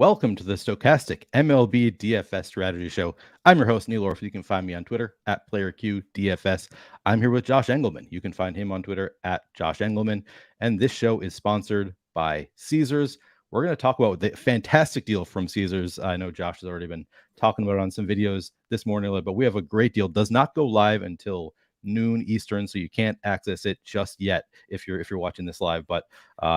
welcome to the Stochastic MLB DFS Strategy Show. I'm your host, Neil Orfield. You can find me on Twitter at PlayerQDFS. I'm here with Josh Engleman. You can find him on Twitter at Josh Engleman. And this show is sponsored by Caesars. We're going to talk about the fantastic deal from Caesars. I know Josh has already been talking about it on some videos this morning, but we have a great deal. Does not go live until noon Eastern, so you can't access it just yet if you're watching this live. But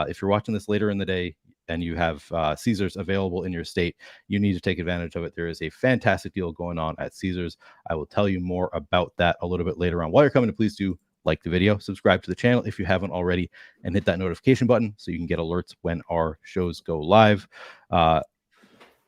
if you're watching this later in the day and you have Caesars available in your state, you need to take advantage of it. There is a fantastic deal going on at Caesars. I will tell you more about that a little bit later on. While you're coming to, please do like the video, subscribe to the channel if you haven't already, and hit that notification button so you can get alerts when our shows go live.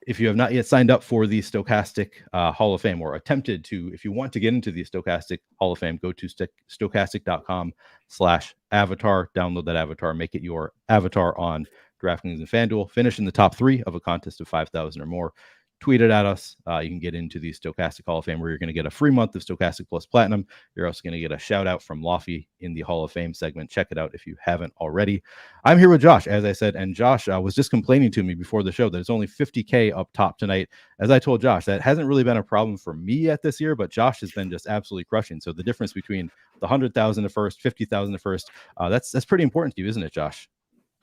If you have not yet signed up for the Stochastic Hall of Fame, or attempted to, if you want to get into the Stochastic Hall of Fame, go to stochastic.com/avatar, download that avatar, make it your avatar on DraftKings and FanDuel, finish in the top 3 of a contest of 5,000 or more. Tweet it at us. You can get into the Stochastic Hall of Fame, where you're going to get a free month of Stochastic Plus Platinum. You're also going to get a shout out from Lofty in the Hall of Fame segment. Check it out if you haven't already. I'm here with Josh, as I said, and Josh was just complaining to me before the show that it's only 50K up top tonight. As I told Josh, that hasn't really been a problem for me yet this year, but Josh has been just absolutely crushing. So the difference between the 100,000 to first, 50,000 to first, that's pretty important to you, isn't it, Josh?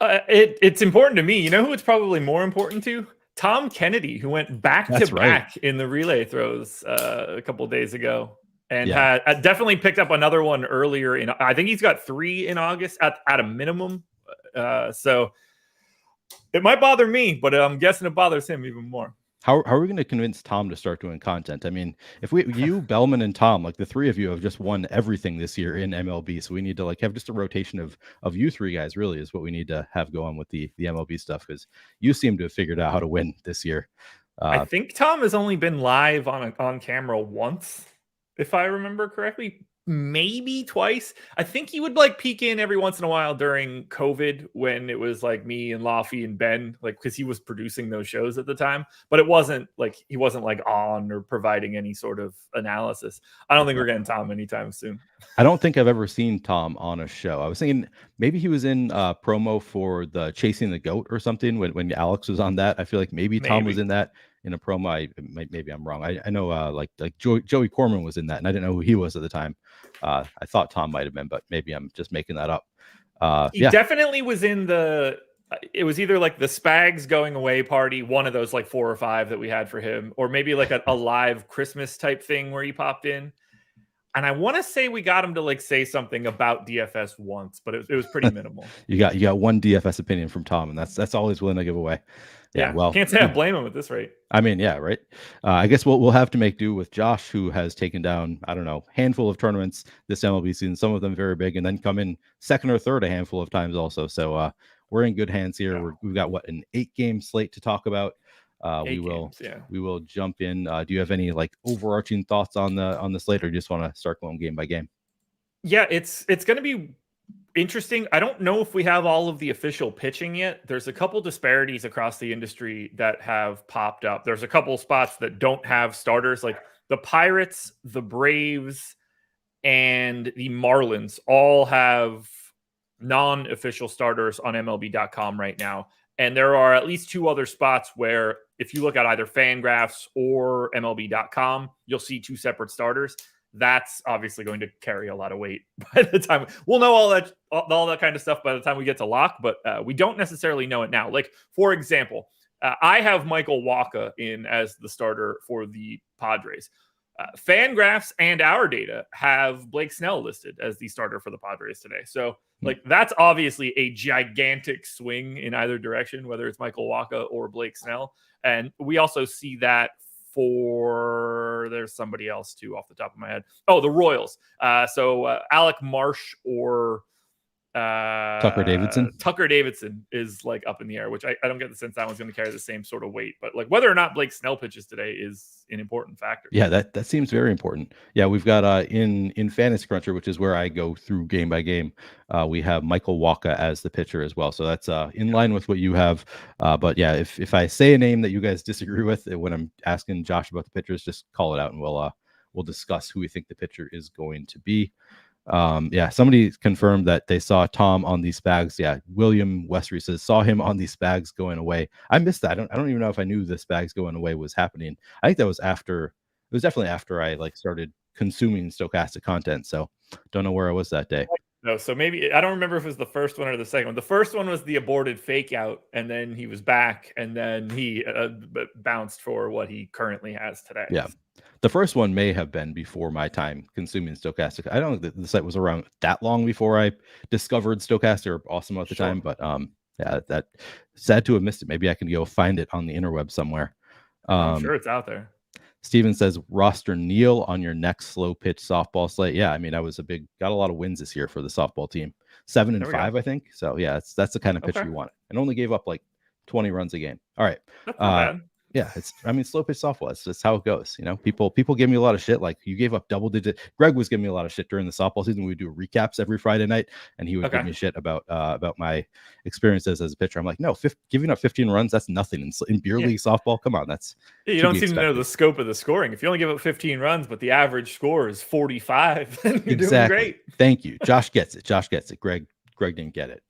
It's important to me. You know who it's probably more important to? Tom Kennedy, who went back-to-back in the relay throws a couple of days ago, and had definitely picked up another one earlier. I think he's got 3 in August at a minimum. So it might bother me, but I'm guessing it bothers him even more. How are we going to convince Tom to start doing content? I mean, if you, Bellman, and Tom, like the 3 of you have just won everything this year in MLB, so we need to have just a rotation of you 3 guys. Really, is what we need to have going with the MLB stuff, because you seem to have figured out how to win this year. I think Tom has only been live on camera once, if I remember correctly. Maybe twice. I think he would peek in every once in a while during COVID, when it was me and Lofty and Ben, because he was producing those shows at the time. But it wasn't he wasn't on or providing any sort of analysis. I don't think we're getting Tom anytime soon. I don't think I've ever seen Tom on a show. I was thinking maybe he was in promo for the Chasing the Goat or something when Alex was on that. I feel like maybe Tom was in that in a promo. Maybe I'm wrong. I know Joey Corman was in that, and I didn't know who he was at the time. I thought Tom might have been, but maybe I'm just making that up. He definitely was in it was either the Spags going away party, one of those 4 or 5 that we had for him, or maybe a live Christmas type thing where he popped in. And I want to say we got him to say something about DFS once, but it was pretty minimal. You got one DFS opinion from Tom, and that's all he's willing to give away. Yeah, well, can't say I blame him at this rate. I mean, yeah, right. I guess we'll have to make do with Josh, who has taken down, I don't know, handful of tournaments this MLB season, some of them very big, and then come in second or third a handful of times also. So we're in good hands here. Yeah. We've got an 8-game slate to talk about. We will jump in. Do you have any overarching thoughts on the slate, or just want to start going game by game? Yeah, it's going to be interesting. I don't know if we have all of the official pitching yet. There's a couple disparities across the industry that have popped up. There's a couple spots that don't have starters, like the Pirates, the Braves, and the Marlins all have non-official starters on MLB.com right now. And there are at least 2 other spots where if you look at either FanGraphs or MLB.com, you'll see 2 separate starters. That's obviously going to carry a lot of weight by the time we'll know all that kind of stuff by the time we get to lock, but we don't necessarily know it now. For example, I have Michael Wacha in as the starter for the Padres. FanGraphs and our data have Blake Snell listed as the starter for the Padres today. So that's obviously a gigantic swing in either direction, whether it's Michael Wacha or Blake Snell. And we also see that there's somebody else too off the top of my head. Oh, the Royals. So Alec Marsh or Tucker Davidson. Tucker Davidson is up in the air, which I don't get the sense that one's going to carry the same sort of weight. But whether or not Blake Snell pitches today is an important factor. Yeah, that seems very important. Yeah, we've got in Fantasy Cruncher, which is where I go through game by game. We have Michael Wacha as the pitcher as well, so that's in line with what you have. But yeah, if I say a name that you guys disagree with when I'm asking Josh about the pitchers, just call it out, and we'll discuss who we think the pitcher is going to be. Yeah, somebody confirmed that they saw Tom on these Spags. Yeah, William Westry says saw him on these Spags going away. I missed that. I don't even know if I knew the Spags going away was happening. I think that was after. It was definitely after I started consuming stochastic content. So don't know where I was that day. No, so maybe I don't remember if it was the first one or the second one. The first one was the aborted fake out, and then he was back, and then he bounced for what he currently has today. Yeah. The first one may have been before my time consuming stochastic. I don't think the site was around that long before I discovered stochastic or awesome at the time, but yeah, that sad to have missed it. Maybe I can go find it on the interweb somewhere. I'm sure it's out there. Steven says roster Neil on your next slow pitch softball slate. Yeah, I mean, got a lot of wins this year for the softball team. 7-5, I think. So yeah, that's the kind of pitcher you want. And only gave up like 20 runs a game. All right. That's not bad. Yeah, slow pitch softball. It's just how it goes. People give me a lot of shit. Like you gave up double digit. Greg was giving me a lot of shit during the softball season. We do recaps every Friday night, and he would give me shit about my experiences as a pitcher. I'm like, no, giving up 15 runs, that's nothing in beer league softball. Come on, you don't seem to know the scope of the scoring. If you only give up 15 runs, but the average score is 45, then you're doing great. Thank you. Josh gets it. Greg didn't get it.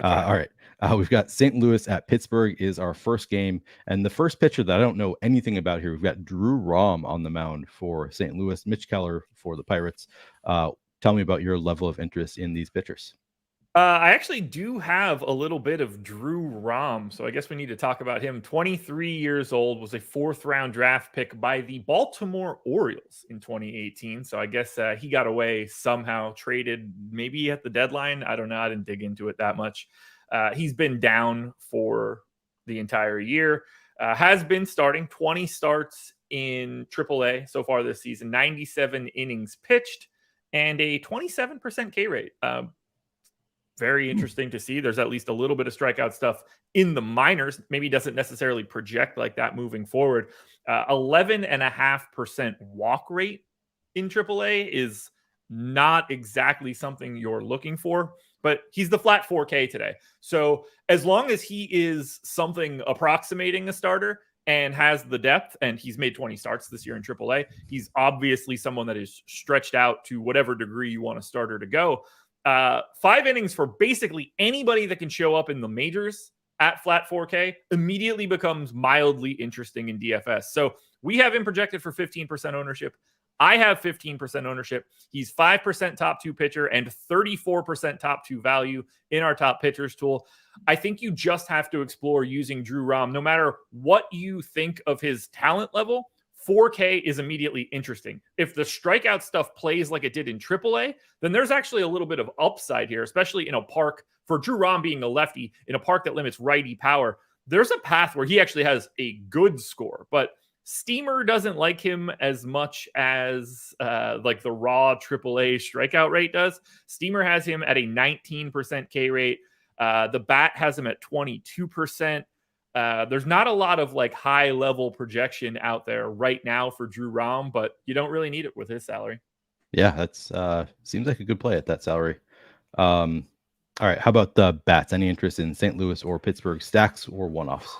All right. We've got St. Louis at Pittsburgh is our first game. And the first pitcher that I don't know anything about here, we've got Drew Rom on the mound for St. Louis, Mitch Keller for the Pirates. Tell me about your level of interest in these pitchers. I actually do have a little bit of Drew Rom, so I guess we need to talk about him. 23 years old, was a 4th-round draft pick by the Baltimore Orioles in 2018. So I guess he got away somehow, traded maybe at the deadline. I don't know. I didn't dig into it that much. He's been down for the entire year. Has been starting 20 starts in AAA so far this season, 97 innings pitched, and a 27% K rate. Very interesting to see. There's at least a little bit of strikeout stuff in the minors. Maybe doesn't necessarily project like that moving forward. 11.5% walk rate in AAA is not exactly something you're looking for, but he's the flat 4K today. So as long as he is something approximating a starter and has the depth, and he's made 20 starts this year in AAA, he's obviously someone that is stretched out to whatever degree you want a starter to go. 5 innings for basically anybody that can show up in the majors at flat 4K immediately becomes mildly interesting in DFS. So we have him projected for 15% ownership. I have 15% ownership. He's 5% top 2 pitcher and 34% top 2 value in our top pitchers tool. I think you just have to explore using Drew Rom. No matter what you think of his talent level, 4K is immediately interesting. If the strikeout stuff plays like it did in AAA, then there's actually a little bit of upside here, especially in a park for Drew Rom being a lefty in a park that limits righty power. There's a path where he actually has a good score, but Steamer doesn't like him as much as like the raw AAA strikeout rate does. Steamer has him at a 19% K rate. The bat has him at 22%. There's not a lot of like high level projection out there right now for Drew Rom, but you don't really need it with his salary. Yeah, that's seems like a good play at that salary. All right, how about the bats? Any interest in St. Louis or Pittsburgh stacks or one-offs?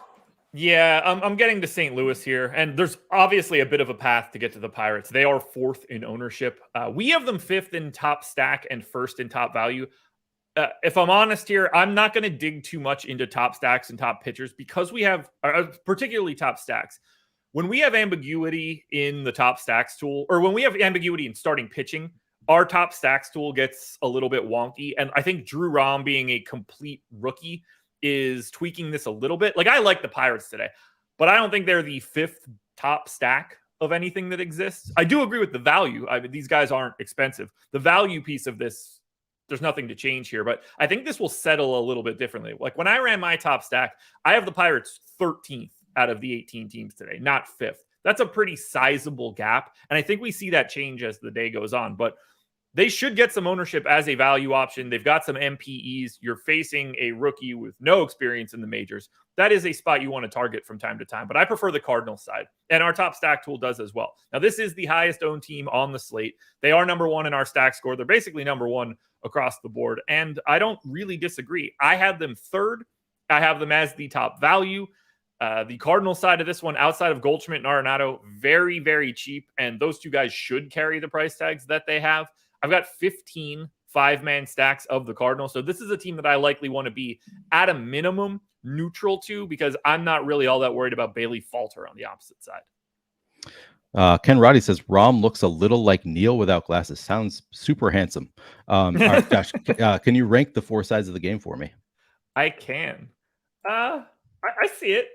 Yeah, I'm getting to St. Louis here, and there's obviously a bit of a path to get to the Pirates. They are 4th in ownership. We have them 5th in top stack and 1st in top value. If I'm honest here, I'm not going to dig too much into top stacks and top pitchers because we have particularly top stacks. When we have ambiguity in the top stacks tool, or when we have ambiguity in starting pitching, our top stacks tool gets a little bit wonky. And I think Drew Rom being a complete rookie is tweaking this a little bit. Like I like the Pirates today, but I don't think they're the 5th top stack of anything that exists. I do agree with the value. I mean, these guys aren't expensive. The value piece of this, there's nothing to change here, but I think this will settle a little bit differently. Like when I ran my top stack, I have the Pirates 13th out of the 18 teams today, not 5th. That's a pretty sizable gap. And I think we see that change as the day goes on, but they should get some ownership as a value option. They've got some MPEs. You're facing a rookie with no experience in the majors. That is a spot you want to target from time to time, but I prefer the Cardinals side, and our top stack tool does as well. Now, this is the highest owned team on the slate. They are number 1 in our stack score. They're basically number 1 across the board, and I don't really disagree. I have them 3rd. I have them as the top value. The Cardinals side of this one, outside of Goldschmidt and Arenado, very, very cheap, and those two guys should carry the price tags that they have. I've got 15 5-man stacks of the Cardinals. So this is a team that I likely want to be at a minimum neutral to, because I'm not really all that worried about Bailey Falter on the opposite side. Ken Roddy says Rom looks a little like Neil without glasses. Sounds super handsome. All right, Josh, can you rank the 4 sides of the game for me? I can. I see it.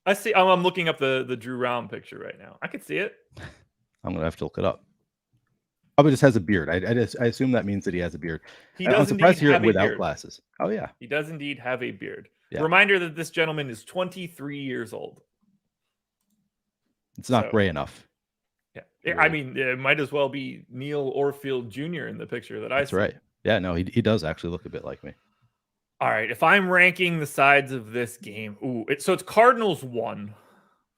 I see. I'm looking up the Drew Rom picture right now. I can see it. I'm gonna have to look it up. Probably just has a beard. I assume that means that he has a beard. I'm surprised to hear it without glasses. Oh yeah, he does indeed have a beard. Yeah. Reminder that this gentleman is 23 years old. It's not gray enough. Yeah, really. I mean, it might as well be Neil Orfield Jr. in the picture that I see. That's right. Yeah, no, he does actually look a bit like me. All right, if I'm ranking the sides of this game, so it's Cardinals 1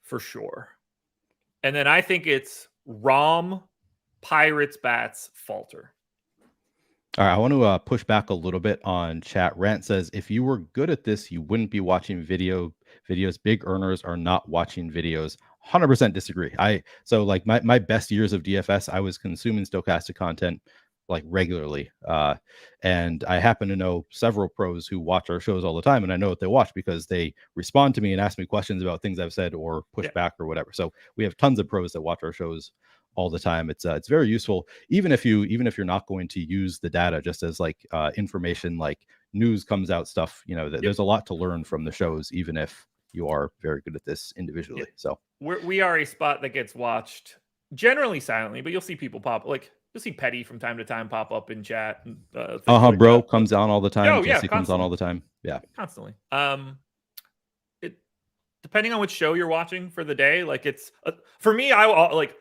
for sure, and then I think it's Rom, Pirates, Bats, Falter. All right, I want to push back a little bit on chat. Rant says, if you were good at this, you wouldn't be watching videos. Big earners are not watching videos. 100% disagree. So like my best years of DFS, I was consuming stochastic content like regularly. And I happen to know several pros who watch our shows all the time, and I know what they watch because they respond to me and ask me questions about things I've said or push back or whatever. So we have tons of pros that watch our shows all the time. It's very useful, even if you're not going to use the data just as like information, like news comes out stuff, there's a lot to learn from the shows, even if you are very good at this individually. So we are a spot that gets watched generally silently, but you'll see people pop, like you'll see Petty from time to time pop up in chat. And, like bro that. Comes on all the time. Oh, yeah, Jesse comes on all the time. Yeah, constantly. It depending on which show you're watching for the day, like it's for me, I like.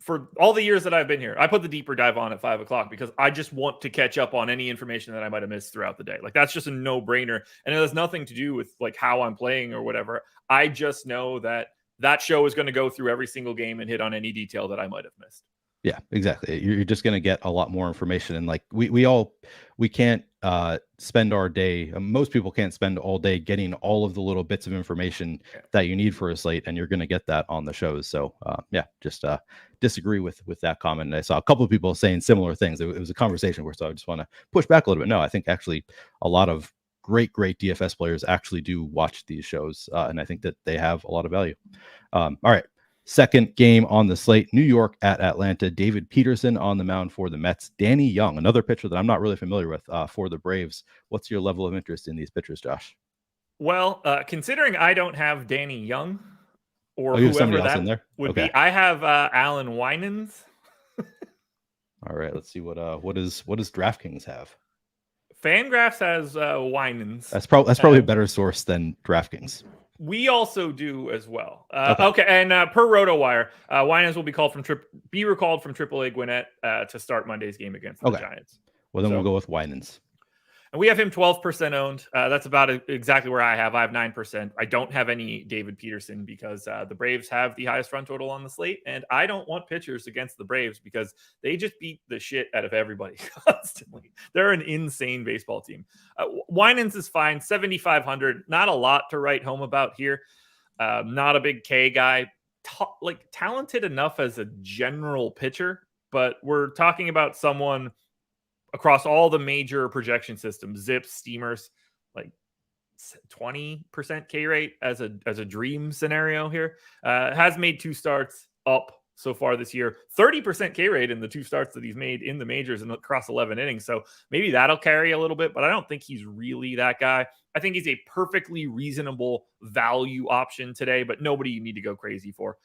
For all the years that I've been here, I put the deeper dive on at 5:00 because I just want to catch up on any information that I might have missed throughout the day. Like that's just a no-brainer. And it has nothing to do with like how I'm playing or whatever. I just know that show is going to go through every single game and hit on any detail that I might have missed. Yeah, exactly. You're just going to get a lot more information. And like we can't spend our day. Most people can't spend all day getting all of the little bits of information that you need for a slate, and you're going to get that on the shows. So just disagree with that comment. And I saw a couple of people saying similar things. It was a conversation where, so I just want to push back a little bit. No, I think actually a lot of great DFS players actually do watch these shows, and I think that they have a lot of value. All right. Second game on the slate, New York at Atlanta. David Peterson on the mound for the Mets. Danny Young, another pitcher that I'm not really familiar with, for the Braves. What's your level of interest in these pitchers, Josh? Well, considering I don't have Danny Young or you have whoever else that in there? would be, I have Alan Winans. All right, let's see what does DraftKings have? Fangraphs has Winans. That's probably a better source than DraftKings. We also do as well. Okay. And per RotoWire, Winans will be recalled from AAA Gwinnett to start Monday's game against the Giants. Well, then we'll go with Winans. And we have him 12% owned. That's about exactly where I have 9%. I don't have any David Peterson because the Braves have the highest run total on the slate. And I don't want pitchers against the Braves because they just beat the shit out of everybody constantly. They're an insane baseball team. Winans is fine. 7,500. Not a lot to write home about here. Not a big K guy. Talented enough as a general pitcher. But we're talking about someone across all the major projection systems, zips, steamers, like 20% K rate as a dream scenario here. Has made 2 starts up so far this year. 30% K rate in the 2 starts that he's made in the majors and across 11 innings. So maybe that'll carry a little bit, but I don't think he's really that guy. I think he's a perfectly reasonable value option today, but nobody you need to go crazy for.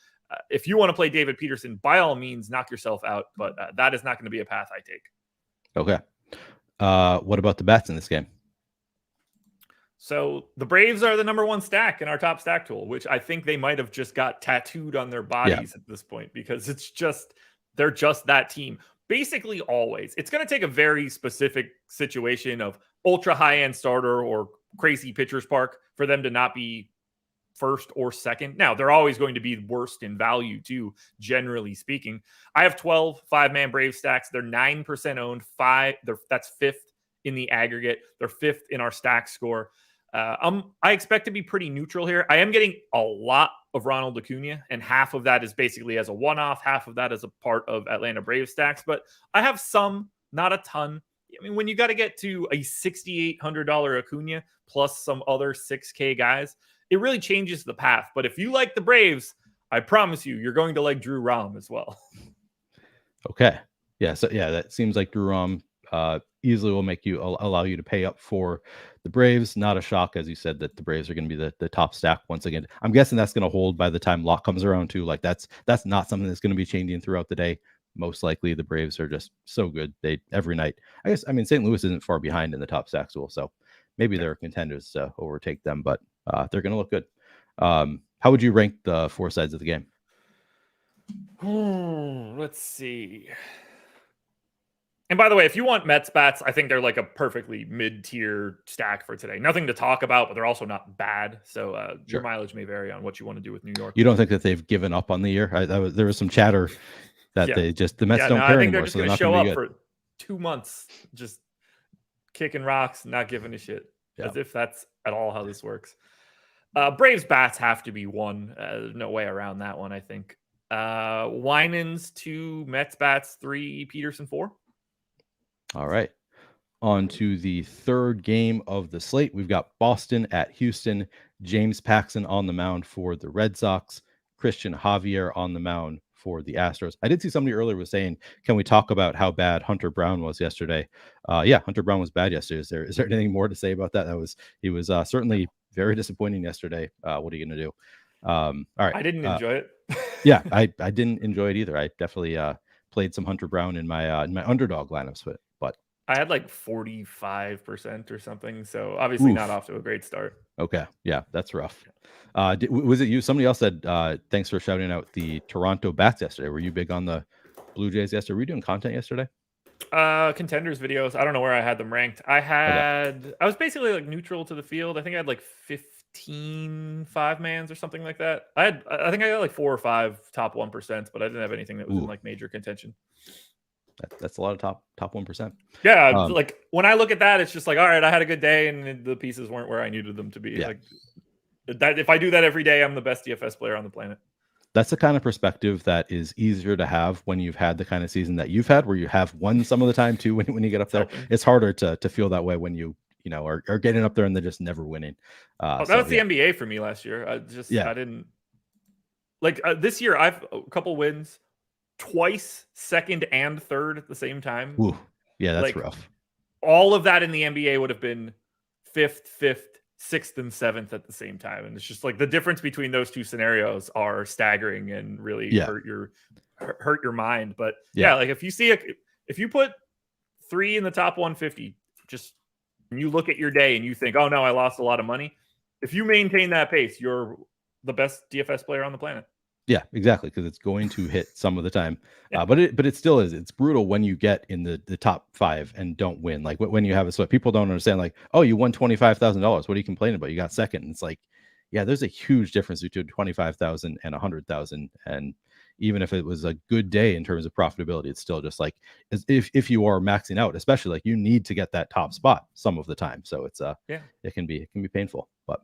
If you want to play David Peterson, by all means, knock yourself out, but that is not going to be a path I take. Okay. What about the bats in this game? So the Braves are the number 1 stack in our top stack tool, which I think they might have just got tattooed on their bodies at this point because they're just that team. Basically always. It's going to take a very specific situation of ultra high-end starter or crazy pitcher's park for them to not be first or second. Now, they're always going to be worst in value too, generally speaking. I have 12 5-man Brave stacks. They're 9% owned. That's 5th in the aggregate. They're 5th in our stack score. I expect to be pretty neutral here. I am getting a lot of Ronald Acuna, and half of that is basically as a one-off, half of that is a part of Atlanta Braves stacks, but I have some, not a ton. I mean, when you got to get to a $6,800 Acuna plus some other 6K guys, it really changes the path. But if you like the Braves, I promise you're going to like Drew Rom as well. Okay. Yeah. So yeah, that seems like Drew Rom easily will make you allow you to pay up for the Braves. Not a shock, as you said, that the Braves are going to be the top stack once again. I'm guessing that's going to hold by the time lock comes around too. Like that's not something that's going to be changing throughout the day. Most likely the Braves are just so good. They every night. I guess, I mean, St. Louis isn't far behind in the top stack pool, so maybe they're contenders to overtake them, but they're going to look good. How would you rank the four sides of the game? Let's see. And by the way, if you want Mets bats, I think they're like a perfectly mid-tier stack for today. Nothing to talk about, but they're also not bad. So your mileage may vary on what you want to do with New York. You don't think that they've given up on the year? There was some chatter that the Mets don't care anymore. I think they're just going to show up for 2 months, just kicking rocks, not giving a shit, as if that's at all how this works. Braves bats have to be one. No way around that one, I think. Winans 2, Mets bats 3, Peterson 4. All right. On to the third game of the slate. We've got Boston at Houston. James Paxton on the mound for the Red Sox. Christian Javier on the mound for the Astros. I did see somebody earlier was saying, can we talk about how bad Hunter Brown was yesterday? Yeah, Hunter Brown was bad yesterday. Is there anything more to say about that? He was certainly very disappointing yesterday. What are you going to do? All right. I didn't enjoy it. Yeah, I didn't enjoy it either. I definitely played some Hunter Brown in my underdog lineups, but I had like 45% or something. So obviously not off to a great start. Okay. Yeah, that's rough. Was it you? Somebody else said, thanks for shouting out the Toronto bats yesterday. Were you big on the Blue Jays yesterday? Were you doing content yesterday? Contenders videos. I don't know where I had them ranked. I was basically like neutral to the field. I think I had like 15 5-mans or something like that. I think I got like 4 or 5 top 1%, but I didn't have anything that was in like major contention. That's a lot of top 1%. Yeah, like when I look at that, it's just like, all right, I had a good day, and the pieces weren't where I needed them to be. Yeah. Like that, if I do that every day, I'm the best DFS player on the planet. That's the kind of perspective that is easier to have when you've had the kind of season that you've had, where you have won some of the time too. When you get up there, it's harder to feel that way when you are getting up there and they're just never winning. That was the NBA for me last year. I didn't like this year. I've a couple wins. Twice second and third at the same time. Ooh, yeah, that's rough. All of that in the NBA would have been fifth, sixth, and seventh at the same time. And it's just like the difference between those two scenarios are staggering and really hurt your mind. But like if you put 3 in the top 150, just you look at your day and you think, oh no, I lost a lot of money. If you maintain that pace, you're the best DFS player on the planet. Yeah, exactly, because it's going to hit some of the time. But it still is. It's brutal when you get in the top 5 and don't win. Like when you have a split, people don't understand. Like, oh, you won $25,000. What are you complaining about? You got second. And it's like, yeah, there's a huge difference between 25,000 and 100,000. And even if it was a good day in terms of profitability, it's still just like if you are maxing out, especially like you need to get that top spot some of the time. So it's it can be painful, but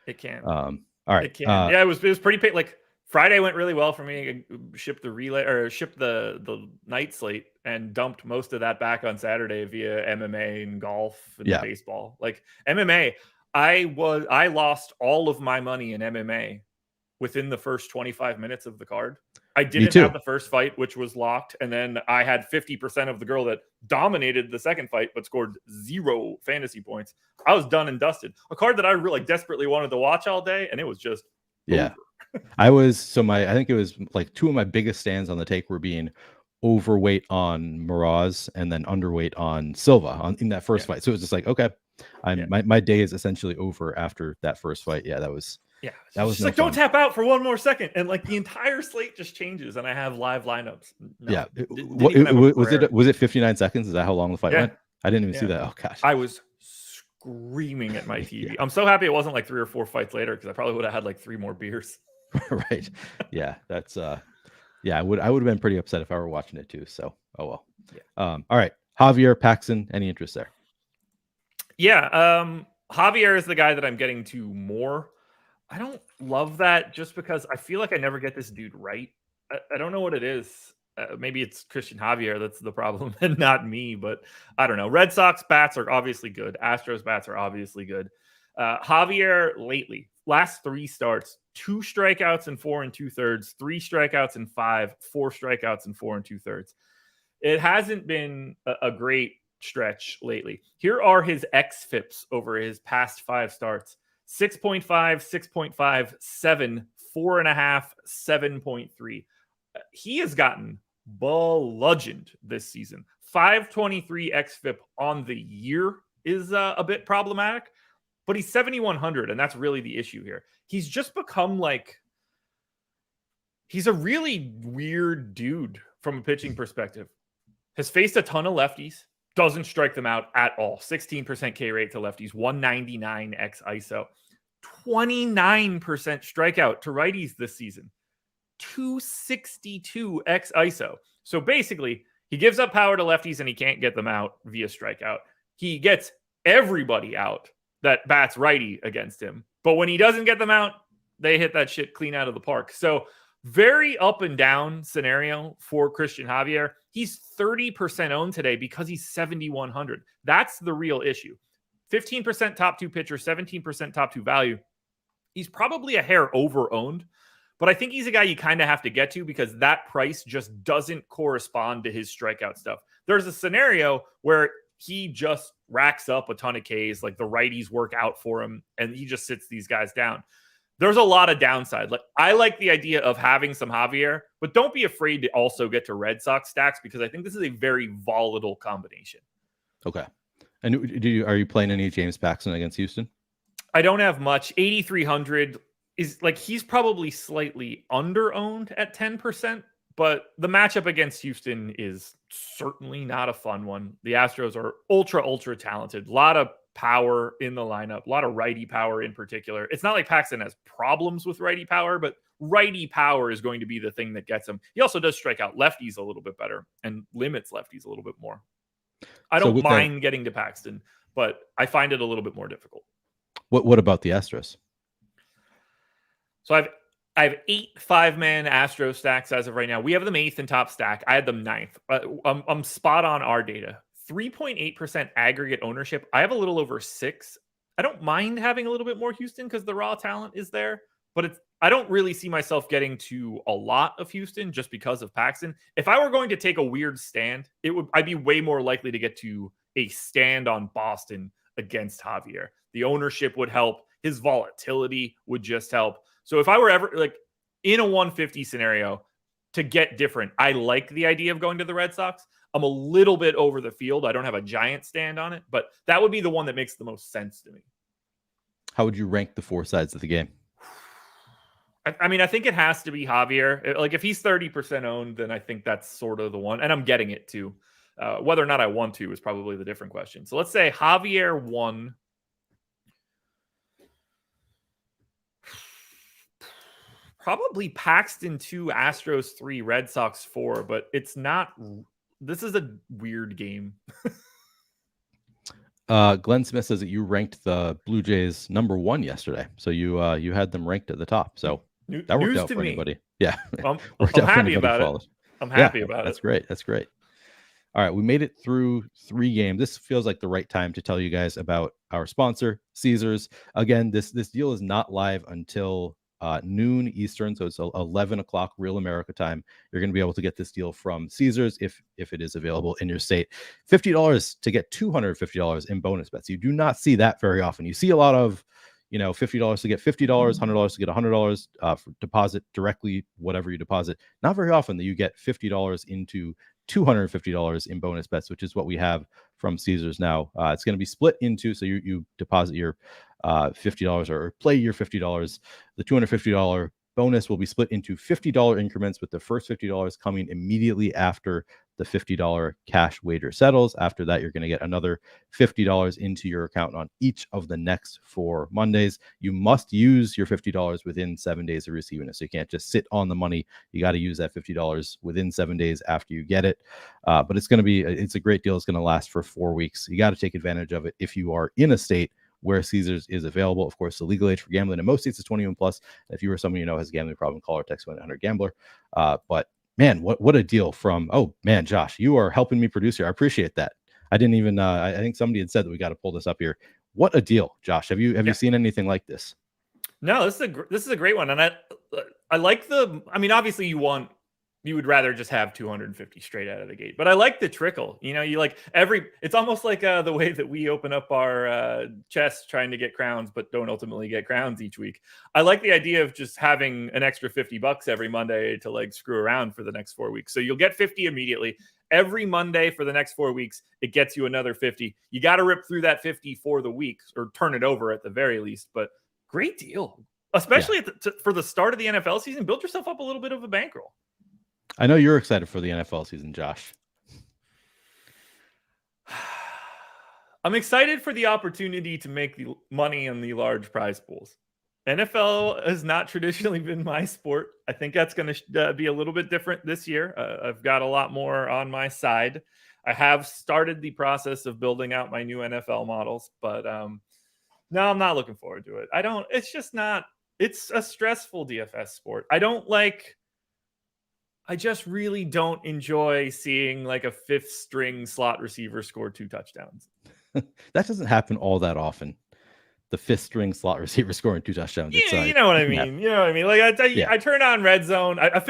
it can. All right. It can. It was pretty like. Friday went really well for me. Shipped the night slate and dumped most of that back on Saturday via MMA and golf and baseball. Like MMA, I lost all of my money in MMA within the first 25 minutes of the card. I didn't have the first fight, which was locked, and then I had 50% of the girl that dominated the second fight but scored 0 fantasy points. I was done and dusted. A card that I really desperately wanted to watch all day, and it was just over. I think it was like 2 of my biggest stands on the take were being overweight on Miraz and then underweight on Silva in that first fight. So it was just like, okay, my day is essentially over after that first fight. Yeah, that was like, don't tap out for one more second, and like the entire slate just changes, and I have live lineups. Was it 59 seconds? Is that how long the fight went? I didn't even see that. Oh gosh, I was screaming at my TV. I'm so happy it wasn't like 3 or 4 fights later, because I probably would have had like 3 more beers. Right. Yeah, that's I would have been pretty upset if I were watching it too. So oh well. All right. Javier Paxton, any interest there? Yeah. Javier is the guy that I'm getting to more. I don't love that just because I feel like I never get this dude right. I don't know what it is. Maybe it's Christian Javier that's the problem and not me, but I don't know. Red Sox bats are obviously good. Astros bats are obviously good. Javier lately, last 3 starts, 2 strikeouts and 4 2/3, 3 strikeouts and 5, 4 strikeouts and 4 2/3. It hasn't been a great stretch lately. Here are his xFIPs over his past 5 starts: 6.5, 6.5, 7, 4.5, 7.3. He has gotten bludgeoned this season. 523 xFIP on the year is a bit problematic, but he's 7,100, and that's really the issue here. He's just become like, he's a really weird dude from a pitching perspective. Has faced a ton of lefties, doesn't strike them out at all. 16% K rate to lefties, 199 x ISO, 29% strikeout to righties this season, 262 x ISO. So basically, he gives up power to lefties and he can't get them out via strikeout. He gets everybody out that bats righty against him. But when he doesn't get them out, they hit that shit clean out of the park. So very up and down scenario for Christian Javier. He's 30% owned today because he's 7,100. That's the real issue. 15% top 2 pitcher, 17% top 2 value. He's probably a hair over owned, but I think he's a guy you kind of have to get to because that price just doesn't correspond to his strikeout stuff. There's a scenario where he just racks up a ton of Ks, like the righties work out for him, and he just sits these guys down. There's a lot of downside. Like, I like the idea of having some Javier, but don't be afraid to also get to Red Sox stacks because I think this is a very volatile combination. Okay. And are you playing any James Paxton against Houston? I don't have much. 8,300 is like, he's probably slightly under-owned at 10%, but the matchup against Houston is certainly not a fun one. The Astros are ultra talented. A lot of power in the lineup, a lot of righty power in particular. It's not like Paxton has problems with righty power, but righty power is going to be the thing that gets him. He also does strike out lefties a little bit better and limits lefties a little bit more. I don't mind getting to Paxton, but I find it a little bit more difficult. What about the Astros? So I have 8 5-man Astros stacks as of right now. We have them 8th in top stack. I had them 9th. I'm spot on our data. 3.8% aggregate ownership. I have a little over 6. I don't mind having a little bit more Houston because the raw talent is there, but I don't really see myself getting to a lot of Houston just because of Paxton. If I were going to take a weird stand, I'd be way more likely to get to a stand on Boston against Javier. The ownership would help. His volatility would just help. So if I were ever like in a 150 scenario to get different, I like the idea of going to the Red Sox. I'm a little bit over the field. I don't have a giant stand on it, but that would be the one that makes the most sense to me. How would you rank the 4 sides of the game? I mean, I think it has to be Javier. Like, if he's 30% owned, then I think that's sort of the one. And I'm getting it too. Whether or not I want to is probably the different question. So let's say Javier 1. Probably Paxton 2, Astros 3, Red Sox 4, but it's not. This is a weird game. Glenn Smith says that you ranked the Blue Jays number 1 yesterday, so you had them ranked at the top. So that worked out for anybody. Yeah, I'm happy about it. I'm happy about it. That's great. That's great. All right, we made it through 3 games. This feels like the right time to tell you guys about our sponsor, Caesars. Again, this deal is not live until noon Eastern, so it's 11 o'clock real America time. You're going to be able to get this deal from Caesars if it is available in your state. $50 to get $250 in bonus bets. You do not see that very often. You see a lot of, $50 to get $50, $100 to get $100 for deposit directly, whatever you deposit. Not very often that you get $50 into $250 in bonus bets, which is what we have from Caesars now. It's going to be split into, so you deposit your $50 or play your $50. The $250 bonus will be split into $50 increments, with the first $50 coming immediately after the $50 cash wager settles. After that, you're going to get another $50 into your account on each of the next 4 Mondays. You must use your $50 within 7 days of receiving it. So you can't just sit on the money. You got to use that $50 within 7 days after you get it. But it's a great deal. It's going to last for 4 weeks. You got to take advantage of it if you are in a state where Caesars is available. Of course, the legal age for gambling in most states is 21 plus. If you or someone you know has a gambling problem, call or text 1-800-GAMBLER. But man, what a deal from, oh man, Josh, you are helping me produce here. I appreciate that. I didn't even, I think somebody had said that we got to pull this up here. What a deal, Josh. Have you seen anything like this? No, this is a great one. And I like I mean, obviously you would rather just have 250 straight out of the gate, but I like the trickle. You know, you like it's almost like the way that we open up our chests trying to get crowns, but don't ultimately get crowns each week. I like the idea of just having an extra $50 every Monday to like screw around for the next 4 weeks. So you'll get 50 immediately. Every Monday for the next 4 weeks, it gets you another 50. You got to rip through that 50 for the week or turn it over at the very least. But great deal, especially for the start of the NFL season. Build yourself up a little bit of a bankroll. I know you're excited for the NFL season, Josh. I'm excited for the opportunity to make the money on the large prize pools. NFL has not traditionally been my sport. I think that's going to be a little bit different this year. I've got a lot more on my side. I have started the process of building out my new NFL models, but no, I'm not looking forward to it. It's a stressful DFS sport. I just really don't enjoy seeing like a fifth string slot receiver score 2 touchdowns. That doesn't happen all that often. The fifth string slot receiver scoring 2 touchdowns. Yeah, you know what I mean. You know what I mean. Like I turn on Red Zone. I'll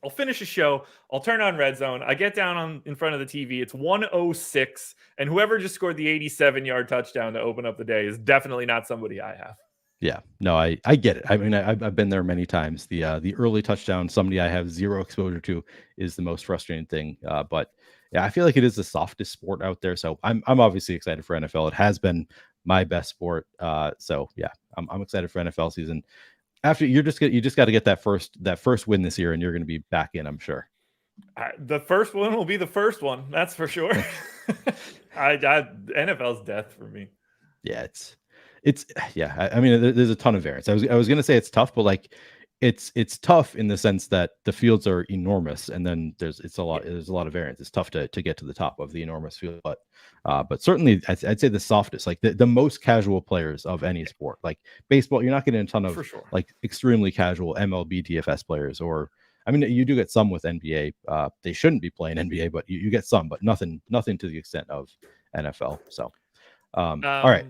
finish a show. I'll turn on Red Zone. I get down in front of the TV. It's 106, and whoever just scored the 87-yard touchdown to open up the day is definitely not somebody I have. Yeah, no, I get it. I mean, I've been there many times. The early touchdown, somebody I have zero exposure to, is the most frustrating thing. But yeah, I feel like it is the softest sport out there. So I'm obviously excited for NFL. It has been my best sport. So yeah, I'm excited for NFL season. After you just got to get that first win this year, and you're going to be back in, I'm sure. The first one will be the first one. That's for sure. NFL's death for me. Yeah, I mean, there's a ton of variance. I was gonna say it's tough, but like it's tough in the sense that the fields are enormous, and then there's a lot of variance. It's tough to get to the top of the enormous field, but certainly I'd say the softest, like the most casual players of any sport, like baseball. You're not getting a ton of like extremely casual MLB DFS players, or I mean, you do get some with NBA. They shouldn't be playing NBA, but you get some, but nothing to the extent of NFL. So, all right.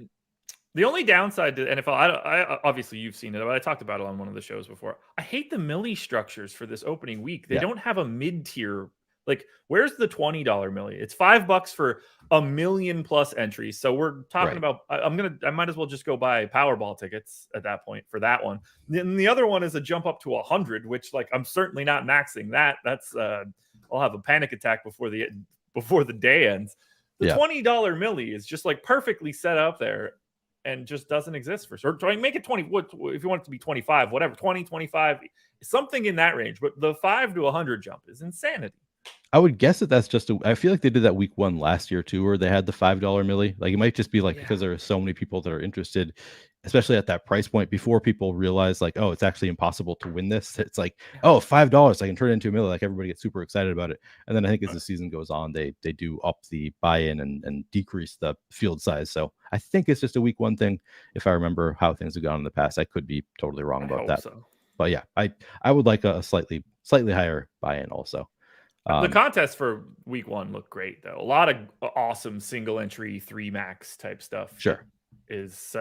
The only downside to NFL, I obviously you've seen it, but I talked about it on one of the shows before. I hate the millie structures for this opening week. They don't have a mid-tier. Like, where's the $20 millie? It's $5 for 1 million plus entries. So we're talking about. I might as well just go buy Powerball tickets at that point for that one. And the other one is a jump up to 100, which like I'm certainly not maxing that. That's I'll have a panic attack before the day ends. The $20 millie is just like perfectly set up there. And just doesn't exist for sure. Try and make it 20. What if you want it to be 25, whatever, 20, 25, something in that range. But the 5 to 100 jump is insanity. I would guess that's just I feel like they did that week 1 last year too, where they had the $5 millie. Like it might just be like because there are so many people that are interested, especially at that price point, before people realize like, oh, it's actually impossible to win this. It's like, oh, $5, I can turn it into a millie. Like everybody gets super excited about it. And then I think as the season goes on, they do up the buy-in and decrease the field size. So I think it's just a week 1 thing. If I remember how things have gone in the past, I could be totally wrong about that. So. But yeah, I would like a slightly higher buy-in also. The contest for week 1 looked great though. A lot of awesome single entry 3 max type stuff. Sure. Is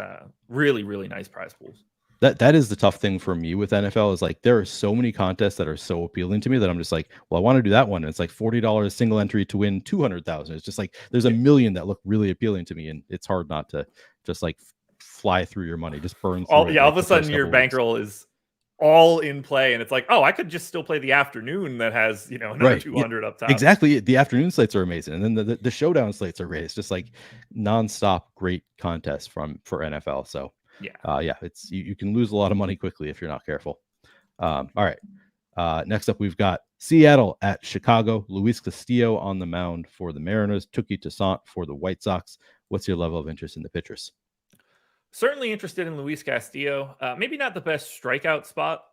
really, really nice prize pools. That is the tough thing for me with NFL is like there are so many contests that are so appealing to me that I'm just like, well, I want to do that one. And it's like $40 single entry to win 200,000. It's just like there's a million that look really appealing to me, and it's hard not to just like fly through your money, just burn through. All of a sudden your bankroll is all in play, and it's like, oh, I could just still play the afternoon that has another 200 up top. Exactly, the afternoon slates are amazing, and then the showdown slates are great. It's just like nonstop great contests for NFL. So it's you can lose a lot of money quickly if you're not careful. All right, next up we've got Seattle at Chicago. Luis Castillo on the mound for the Mariners. Touki Toussaint for the White Sox. What's your level of interest in the pitchers? Certainly interested in Luis Castillo. Maybe not the best strikeout spot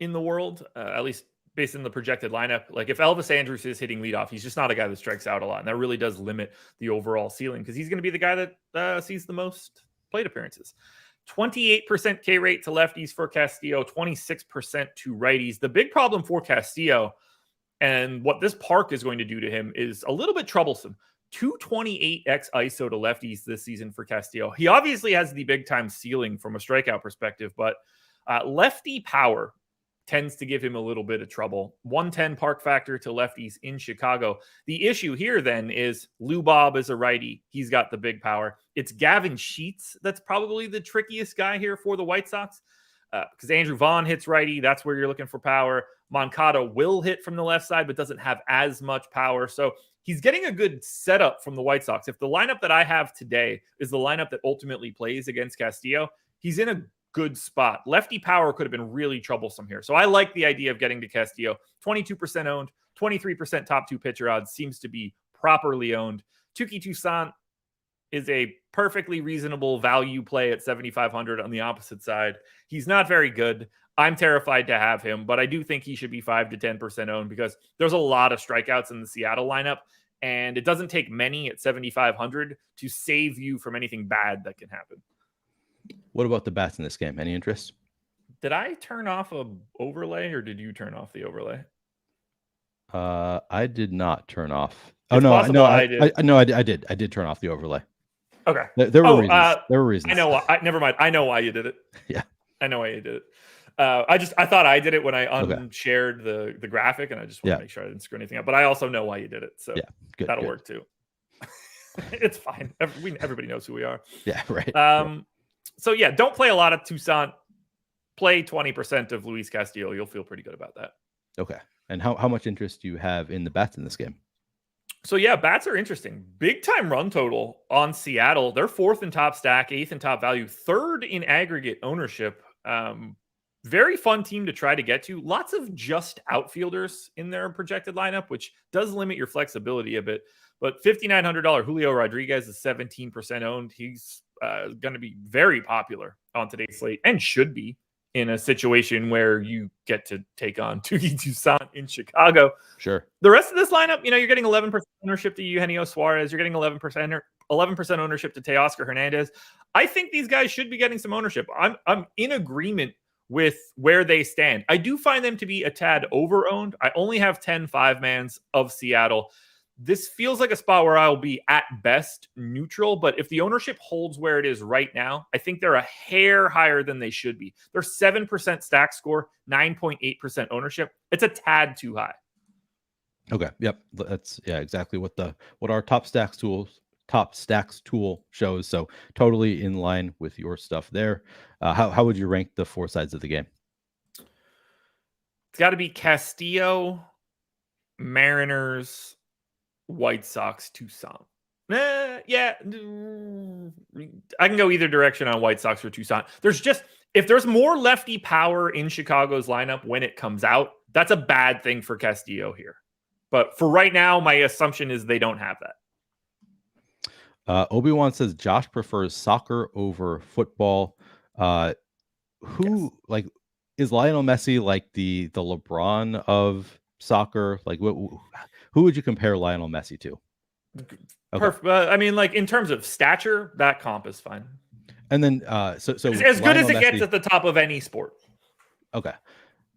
in the world, at least based on the projected lineup. Like if Elvis Andrus is hitting leadoff, he's just not a guy that strikes out a lot. And that really does limit the overall ceiling because he's going to be the guy that sees the most plate appearances. 28% K rate to lefties for Castillo, 26% to righties. The big problem for Castillo and what this park is going to do to him is a little bit troublesome. 228x ISO to lefties this season for Castillo. He obviously has the big time ceiling from a strikeout perspective, but lefty power tends to give him a little bit of trouble. 110 park factor to lefties in Chicago. The issue here then is Lou Bob is a righty. He's got the big power. It's Gavin Sheets that's probably the trickiest guy here for the White Sox because Andrew Vaughn hits righty. That's where you're looking for power. Moncada will hit from the left side, but doesn't have as much power. So he's getting a good setup from the White Sox. If the lineup that I have today is the lineup that ultimately plays against Castillo, he's in a good spot. Lefty power could have been really troublesome here. So I like the idea of getting to Castillo. 22% owned, 23% top two pitcher odds seems to be properly owned. Tuki Toussaint is a perfectly reasonable value play at 7,500 on the opposite side. He's not very good. I'm terrified to have him, but I do think he should be 5 to 10% owned because there's a lot of strikeouts in the Seattle lineup, and it doesn't take many at 7,500 to save you from anything bad that can happen. What about the bats in this game? Any interest? Did I turn off a overlay or did you turn off the overlay? I did not turn off. I did. I did turn off the overlay. Okay. There were reasons. There were reasons. I know. Never mind. I know why you did it. Yeah. I know why you did it. I thought I did it when I unshared the graphic, and I just want to make sure I didn't screw anything up. But I also know why you did it, so that'll work too. It's fine. Everybody knows who we are. Yeah, right. So yeah, don't play a lot of Toussaint. Play 20% of Luis Castillo. You'll feel pretty good about that. Okay. And how much interest do you have in the bats in this game? So yeah, bats are interesting. Big time run total on Seattle. They're 4th in top stack, 8th in top value, 3rd in aggregate ownership. Very fun team to try to get to. Lots of just outfielders in their projected lineup, which does limit your flexibility a bit. But $5,900 Julio Rodriguez is 17% owned. He's going to be very popular on today's slate and should be in a situation where you get to take on Tuki Toussaint in Chicago. Sure. The rest of this lineup, you're getting 11% ownership to Eugenio Suarez. You're getting 11% ownership to Teoscar Hernandez. I think these guys should be getting some ownership. I'm in agreement with where they stand. I do find them to be a tad over-owned. I only have 10 5-mans of Seattle. This feels like a spot where I'll be at best neutral, but if the ownership holds where it is right now, I think they're a hair higher than they should be. They're 7% stack score, 9.8% ownership. It's a tad too high. Okay. Yep. That's exactly what our top stacks tool shows. So totally in line with your stuff there. How would you rank the 4 sides of the game? It's got to be Castillo, Mariners, White Sox, Toussaint. Yeah. I can go either direction on White Sox or Toussaint. If there's more lefty power in Chicago's lineup when it comes out, that's a bad thing for Castillo here. But for right now, my assumption is they don't have that. Obi-Wan says Josh prefers soccer over football. Is Lionel Messi like the LeBron of soccer? Like who would you compare Lionel Messi to? Okay. Perfect. In terms of stature, that comp is fine. And then so it's as good as it gets at the top of any sport. Okay.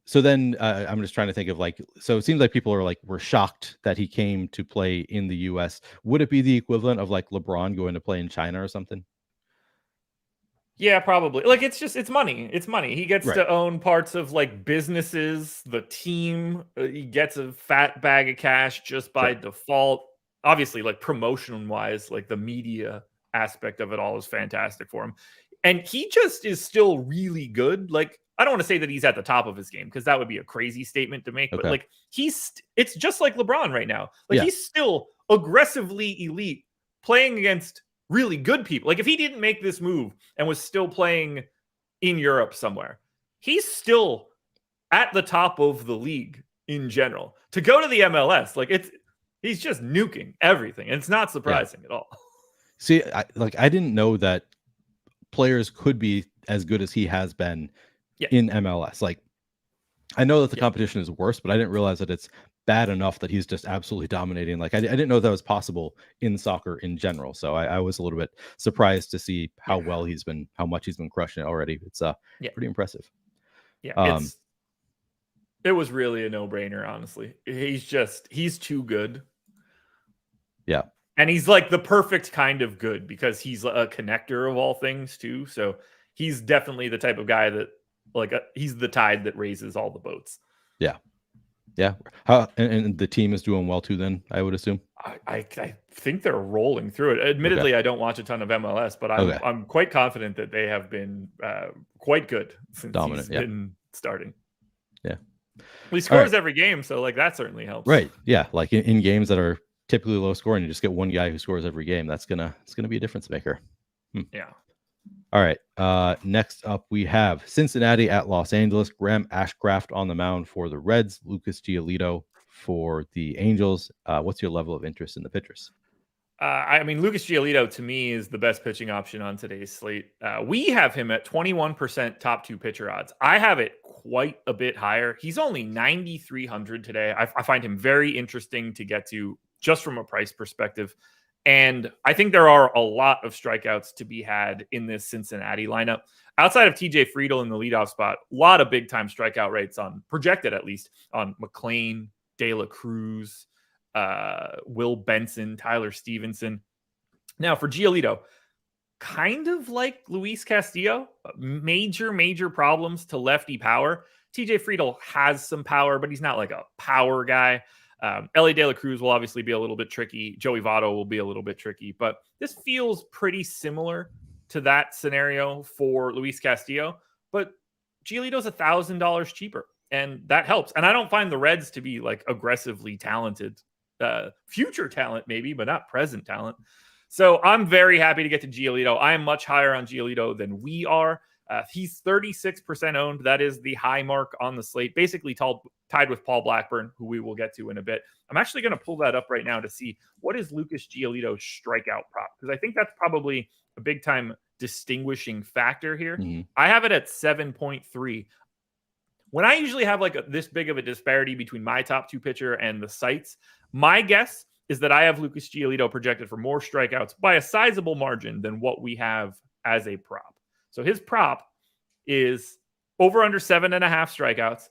So then I'm just trying to think of so it seems like people were shocked that he came to play in the US. Would it be the equivalent of LeBron going to play in China or something? Yeah, probably. It's money. It's money. He gets to own parts of businesses, the team. He gets a fat bag of cash just by default. Obviously, promotion wise, the media aspect of it all is fantastic for him. And he just is still really good. I don't want to say that he's at the top of his game because that would be a crazy statement to make. But it's just like LeBron right now. He's still aggressively elite playing against really good people. If he didn't make this move and was still playing in Europe somewhere, he's still at the top of the league in general. To go to the MLS, he's just nuking everything. And it's not surprising at all. See, I didn't know that players could be as good as he has been in MLS. I know that the competition is worse, but I didn't realize that it's bad enough that he's just absolutely dominating. Like I didn't know that was possible in soccer in general. So I was a little bit surprised to see how much he's been crushing it already. It's pretty impressive. Yeah, it was really a no-brainer, honestly. He's too good. Yeah. And he's like the perfect kind of good because he's a connector of all things too. So he's definitely the type of guy that he's the tide that raises all the boats. Yeah. Yeah. And the team is doing well too then, I would assume. I think they're rolling through it. Admittedly, okay. I don't watch a ton of MLS, but I'm quite confident that they have been quite good since he's been starting. Yeah. He scores every game, so like that certainly helps. Right. Yeah. Like in games that are typically low scoring, you just get one guy who scores every game. It's gonna be a difference maker. Yeah. All right. Next up, we have Cincinnati at Los Angeles. Graham Ashcraft on the mound for the Reds. Lucas Giolito for the Angels. What's your level of interest in the pitchers? I mean, Lucas Giolito to me is the best pitching option on today's slate. We have him at 21% top 2 pitcher odds. I have it quite a bit higher. He's only 9,300 today. I find him very interesting to get to just from a price perspective. And I think there are a lot of strikeouts to be had in this Cincinnati lineup. Outside of TJ Friedl in the leadoff spot, a lot of big time strikeout rates projected at least on McClain, De La Cruz, Will Benson, Tyler Stevenson. Now for Giolito, kind of like Luis Castillo, major problems to lefty power. TJ Friedl has some power, but he's not like a power guy. Ellie De La Cruz will obviously be a little bit tricky. Joey Votto will be a little bit tricky, but this feels pretty similar to that scenario for Luis Castillo, but Giolito's $1,000 cheaper, and that helps. And I don't find the Reds to be like aggressively talented, future talent maybe, but not present talent. So I'm very happy to get to Giolito. I am much higher on Giolito than we are. He's 36% owned. That is the high mark on the slate, basically tied with Paul Blackburn, who we will get to in a bit. I'm actually going to pull that up right now to see what is Lucas Giolito's strikeout prop, because I think that's probably a big time distinguishing factor here. Mm-hmm. I have it at 7.3. When I usually have like this big of a disparity between my top 2 pitcher and the sites, my guess is that I have Lucas Giolito projected for more strikeouts by a sizable margin than what we have as a prop. So his prop is over under 7.5 strikeouts.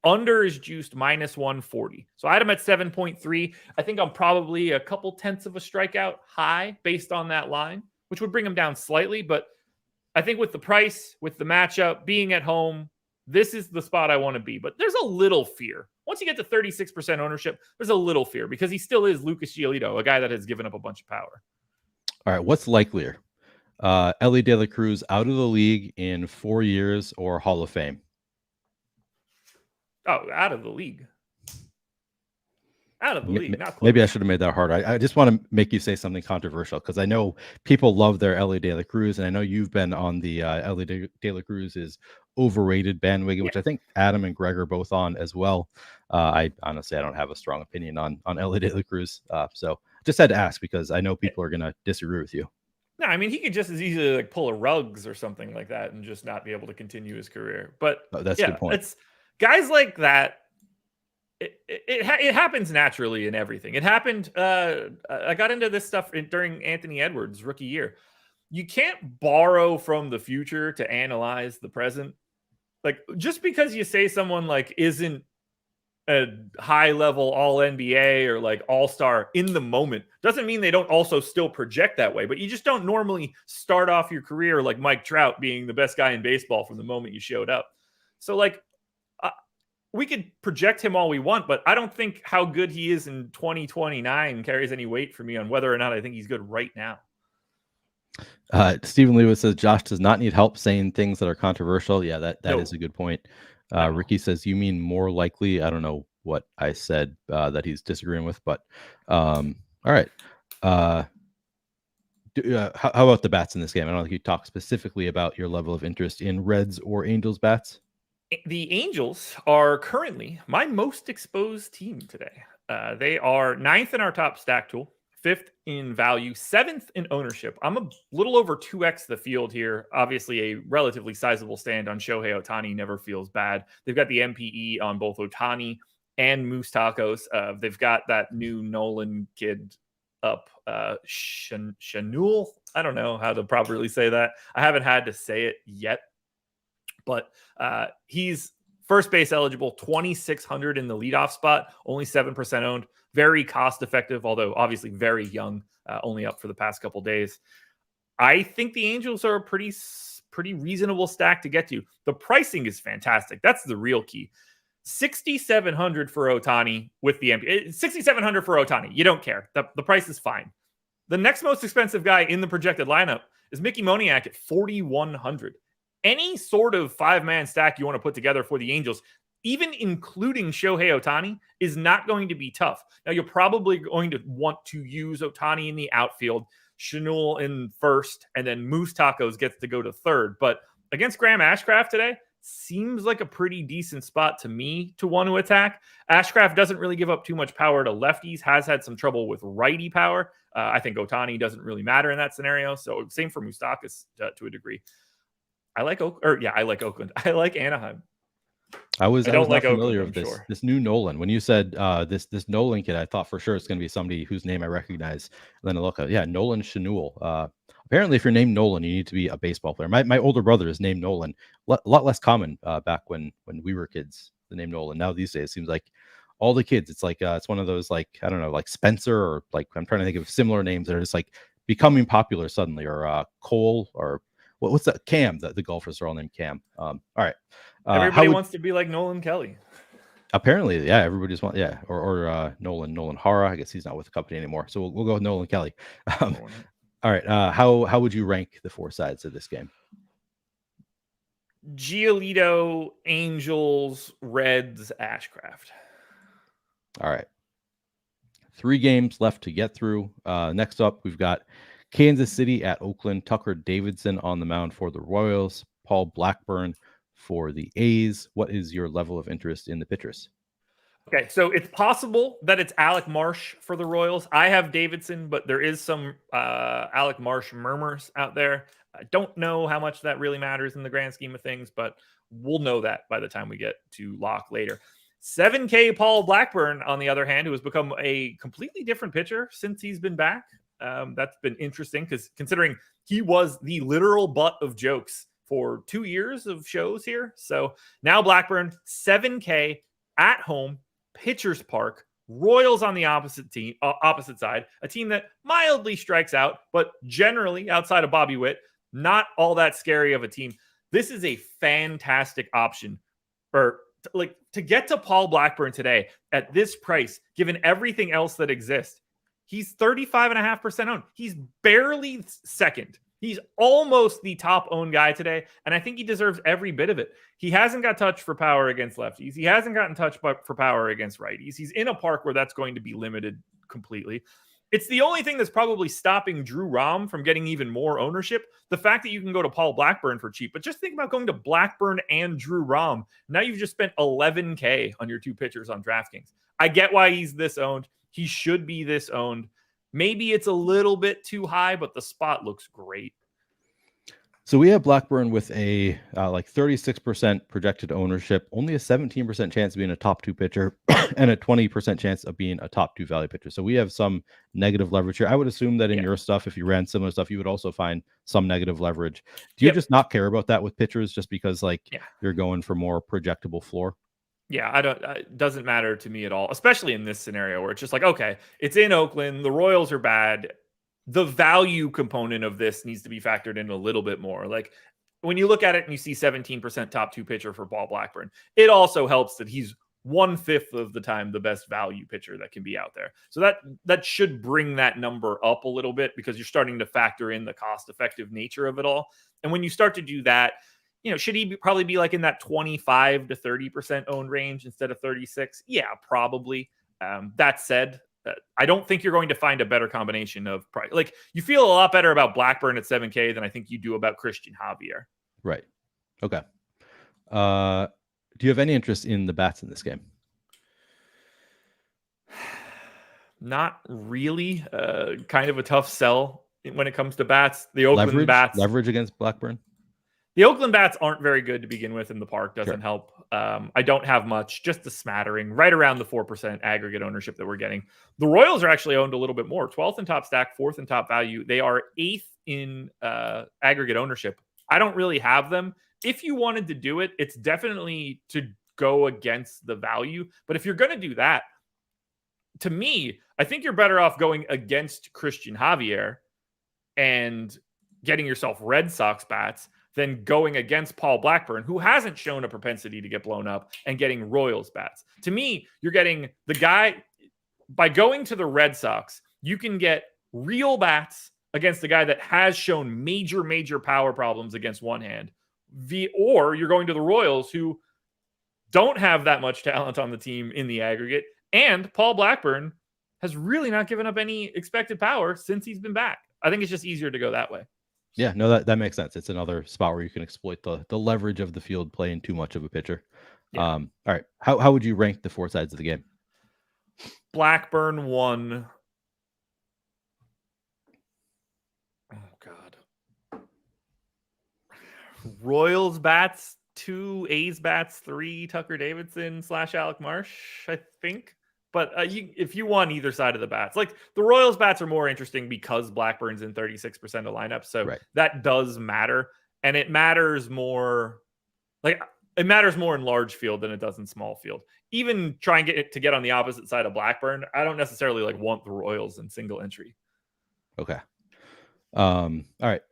Under is juiced -140. So I had him at 7.3. I think I'm probably a couple tenths of a strikeout high based on that line, which would bring him down slightly. But I think with the price, with the matchup, being at home, this is the spot I want to be. But there's a little fear. Once you get to 36% ownership, there's a little fear because he still is Lucas Giolito, a guy that has given up a bunch of power. All right, what's likelier? Ellie De La Cruz out of the league in 4 years or Hall of Fame? Oh, out of the league. Out of the league. Not close. Maybe I should have made that harder. I just want to make you say something controversial because I know people love their Ellie De La Cruz, and I know you've been on the Ellie De La Cruz is overrated bandwagon, which I think Adam and Greg are both on as well. I honestly don't have a strong opinion on Ellie De La Cruz, so just had to ask because I know people are going to disagree with you. No, I mean, he could just as easily like pull a Ruggs or something like that and just not be able to continue his career. But that's a good point. It's guys like that. It happens naturally in everything. It happened. I got into this stuff during Anthony Edwards' rookie year. You can't borrow from the future to analyze the present. Like just because you say someone like isn't a high level all NBA or like all-star in the moment doesn't mean they don't also still project that way, but you just don't normally start off your career like Mike Trout being the best guy in baseball from the moment you showed up. So like we could project him all we want, but I don't think how good he is in 2029 carries any weight for me on whether or not I think he's good right now. Stephen Lewis says Josh does not need help saying things that are controversial. Yeah, that is a good point. Ricky says, you mean more likely? I don't know what I said that he's disagreeing with, but all right. How about the bats in this game? I don't think you talk specifically about your level of interest in Reds or Angels bats. The Angels are currently my most exposed team today. They are 9th in our top stack tool, 5th in value, 7th in ownership. I'm a little over 2x the field here. Obviously, a relatively sizable stand on Shohei Ohtani never feels bad. They've got the MPE on both Ohtani and Moose Tacos. They've got that new Nolan kid up, Shanul. I don't know how to properly say that. I haven't had to say it yet, but he's first base eligible, 2,600 in the leadoff spot, only 7% owned, very cost effective, although obviously very young, only up for the past couple days. I think the Angels are a pretty reasonable stack to get to. The pricing is fantastic. That's the real key. 6,700 for Ohtani with the MP. 6,700 for Ohtani. You don't care. The price is fine. The next most expensive guy in the projected lineup is Mickey Moniak at 4,100. Any sort of 5-man stack you want to put together for the Angels, even including Shohei Ohtani, is not going to be tough. Now, you're probably going to want to use Ohtani in the outfield, Shanul in first, and then Moose Tacos gets to go to third. But against Graham Ashcraft today, seems like a pretty decent spot to me to want to attack. Ashcraft doesn't really give up too much power to lefties, has had some trouble with righty power. I think Ohtani doesn't really matter in that scenario. So same for Moustakas to a degree. I like Oakland. I like Anaheim. I was not like familiar Oakland, with this new Nolan. When you said this Nolan kid, I thought for sure it's going to be somebody whose name I recognize. And then I look at Nolan Shanul. Apparently, if you're named Nolan, you need to be a baseball player. My older brother is named Nolan. A lot less common back when we were kids. The name Nolan. Now these days, it seems like all the kids. It's like it's one of those like I don't know, like Spencer or like I'm trying to think of similar names that are just like becoming popular suddenly, or Cole or what's that? Cam. The golfers are all named Cam. All right. Everybody wants to be like Nolan Kelly. Apparently, yeah, everybody's want, or Nolan Hara. I guess he's not with the company anymore, so we'll go with Nolan Kelly. All right, how would you rank the 4 sides of this game? Giolito, Angels, Reds, Ashcraft. All right, 3 games left to get through. Next up, we've got Kansas City at Oakland. Tucker Davidson on the mound for the Royals. Paul Blackburn for the A's. What is your level of interest in the pitchers? Okay, so it's possible that it's Alec Marsh for the Royals. I have Davidson, but there is some Alec Marsh murmurs out there. I don't know how much that really matters in the grand scheme of things, but we'll know that by the time we get to lock later. 7K Paul Blackburn, on the other hand, who has become a completely different pitcher since he's been back. That's been interesting because considering he was the literal butt of jokes for 2 years of shows here. So now Blackburn, 7K at home, Pitchers Park, Royals on the opposite side, a team that mildly strikes out, but generally outside of Bobby Witt, not all that scary of a team. This is a fantastic option to get to Paul Blackburn today at this price, given everything else that exists. He's 35.5% owned. He's barely second. He's almost the top owned guy today, and I think he deserves every bit of it. He hasn't got touched for power against lefties. He hasn't gotten touched for power against righties. He's in a park where that's going to be limited completely. It's the only thing that's probably stopping Drew Rom from getting even more ownership. The fact that you can go to Paul Blackburn for cheap, but just think about going to Blackburn and Drew Rom. Now you've just spent 11K on your 2 pitchers on DraftKings. I get why he's this owned. He should be this owned. Maybe it's a little bit too high, but the spot looks great. So we have Blackburn with a 36% projected ownership, only a 17% chance of being a top 2 pitcher, and a 20% chance of being a top 2 value pitcher. So we have some negative leverage here. I would assume that in your stuff, if you ran similar stuff, you would also find some negative leverage. Do you just not care about that with pitchers just because you're going for more projectable floor? Yeah, it doesn't matter to me at all, especially in this scenario where it's just like, okay, it's in Oakland. The Royals are bad. The value component of this needs to be factored in a little bit more. Like when you look at it and you see 17% top 2 pitcher for Paul Blackburn, it also helps that he's 1/5 of the time the best value pitcher that can be out there. So that should bring that number up a little bit because you're starting to factor in the cost-effective nature of it all. And when you start to do that, should he probably be like in that 25 to 30% owned range instead of 36? Yeah, probably. That said, I don't think you're going to find a better combination of price. Like you feel a lot better about Blackburn at 7K than I think you do about Christian Javier. Right. Okay. Do you have any interest in the bats in this game? Not really. Kind of a tough sell when it comes to bats. The Oakland bats. Leverage against Blackburn? The Oakland bats aren't very good to begin with, and the park doesn't Sure. help. I don't have much, just a smattering, right around the 4% aggregate ownership that we're getting. The Royals are actually owned a little bit more, 12th in top stack, 4th in top value. They are 8th in aggregate ownership. I don't really have them. If you wanted to do it, it's definitely to go against the value. But if you're going to do that, to me, I think you're better off going against Christian Javier and getting yourself Red Sox bats than going against Paul Blackburn, who hasn't shown a propensity to get blown up, and getting Royals bats. To me, you're getting the guy by going to the Red Sox. You can get real bats against the guy that has shown major power problems against one hand. Or you're going to the Royals, who don't have that much talent on the team in the aggregate. And Paul Blackburn has really not given up any expected power since he's been back. I think it's just easier to go that way. Yeah, no, that makes sense. It's another spot where you can exploit the leverage of the field playing too much of a pitcher. Yeah. All right. How would you rank the four sides of the game? Blackburn 1. Oh, God. Royals bats 2, A's bats 3, Tucker Davidson / Alec Marsh, I think. But if you want either side of the bats, like the Royals bats are more interesting because Blackburn's in 36% of lineups. So that does matter. And it matters more. Like it matters more in large field than it does in small field. Even trying to get on the opposite side of Blackburn, I don't necessarily like want the Royals in single entry. Okay. All right.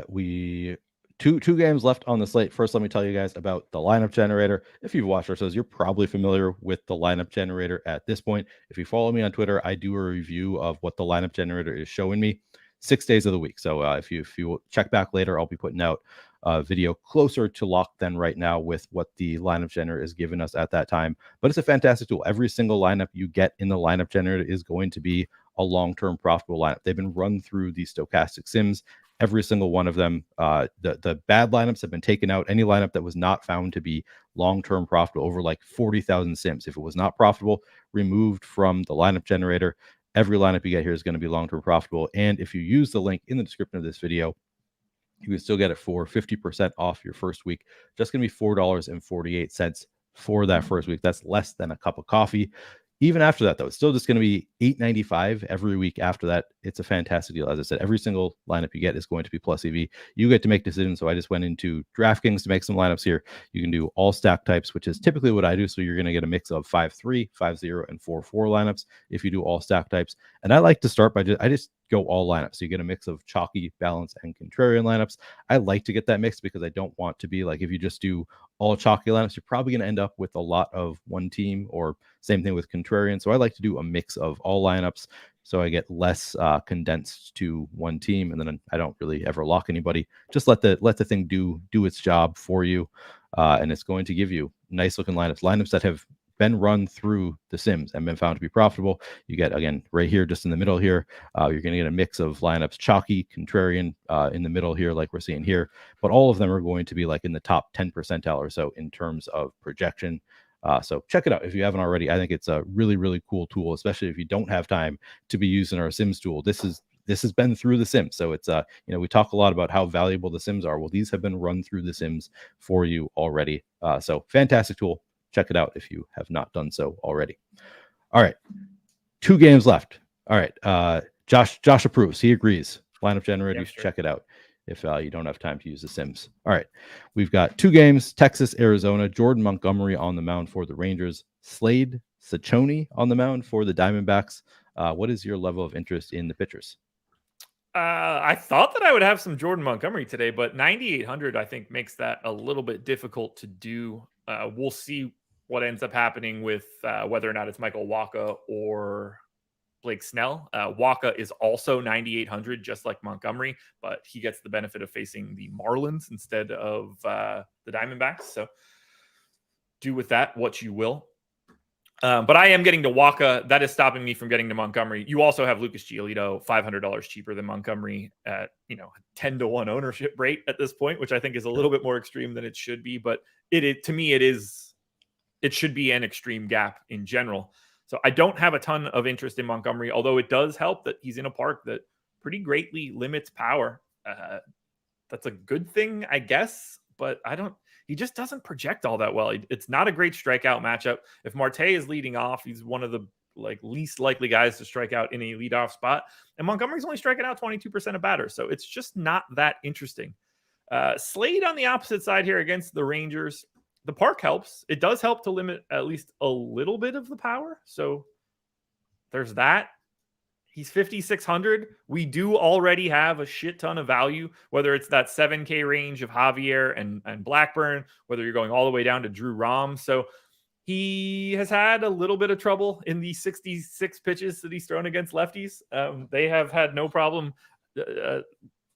We two games left on the slate. First, let me tell you guys about the lineup generator. If you've watched our shows, you're probably familiar with the lineup generator at this point. If you follow me on Twitter, I do a review of what the lineup generator is showing me 6 days of the week. So if you check back later, I'll be putting out a video closer to lock than right now with what the lineup generator is giving us at that time. But it's a fantastic tool. Every single lineup you get in the lineup generator is going to be a long-term profitable lineup. They've been run through the stochastic sims. Every single one of them. The bad lineups have been taken out. Any lineup that was not found to be long-term profitable, over like 40,000 sims. If it was not profitable, removed from the lineup generator. Every lineup you get here is going to be long-term profitable. And if you use the link in the description of this video, you can still get it for 50% off your first week. Just going to be $4.48 for that first week. That's less than a cup of coffee. Even after that, though, it's still just going to be $8.95 every week after that. It's a fantastic deal. As I said, every single lineup you get is going to be plus EV. You get to make decisions. So I just went into DraftKings to make some lineups here. You can do all stack types, which is typically what I do. So you're going to get a mix of 5-3, 5-0, and 4-4 lineups if you do all stack types. And I like to start by I just go all lineups. So you get a mix of chalky, balanced, and contrarian lineups. I like to get that mix because I don't want to be like, if you just do all chalky lineups, you're probably going to end up with a lot of one team, or same thing with contrarian. So I like to do a mix of all lineups so I get less condensed to one team, and then I don't really ever lock anybody. Just let the thing do its job for you, and it's going to give you nice looking lineups that have been run through the sims and been found to be profitable. You get, again, right here, just in the middle here, you're going to get a mix of lineups, chalky, contrarian in the middle here, like we're seeing here. But all of them are going to be like in the top 10 percentile or so in terms of projection. So check it out if you haven't already. I think it's a really cool tool, especially if you don't have time to be using our Sims tool. This has been through the Sims. So it's we talk a lot about how valuable the Sims are. Well, these have been run through the Sims for you already. So fantastic tool. Check it out if you have not done so already. All right. 2 games left. All right. Josh approves. He agrees. Lineup generator, you should check it out if you don't have time to use the Sims. All right. We've got 2 games, Texas, Arizona, Jordan Montgomery on the mound for the Rangers, Slade Ciccone on the mound for the Diamondbacks. What is your level of interest in the pitchers? I thought that I would have some Jordan Montgomery today, but 9,800, I think, makes that a little bit difficult to do. We'll see what ends up happening with whether or not it's Michael Wacha or Blake Snell. Wacha is also 9,800, just like Montgomery, but he gets the benefit of facing the Marlins instead of the Diamondbacks. So do with that what you will. But I am getting to Wacha. That is stopping me from getting to Montgomery. You also have Lucas Giolito, $500 cheaper than Montgomery at 10-1 ownership rate at this point, which I think is a little bit more extreme than it should be. But to me, it should be an extreme gap in general. So I don't have a ton of interest in Montgomery, although it does help that he's in a park that pretty greatly limits power. That's a good thing, I guess. but he just doesn't project all that well. It's not a great strikeout matchup. If Marte is leading off, he's one of the least likely guys to strike out in a leadoff spot. And Montgomery's only striking out 22% of batters. So it's just not that interesting. Slade on the opposite side here against the Rangers. The park helps. It does help to limit at least a little bit of the power. So there's that. He's 5,600. We do already have a shit ton of value, whether it's that 7K range of Javier and Blackburn, whether you're going all the way down to Drew Rom. So he has had a little bit of trouble in the 66 pitches that he's thrown against lefties. They have had no problem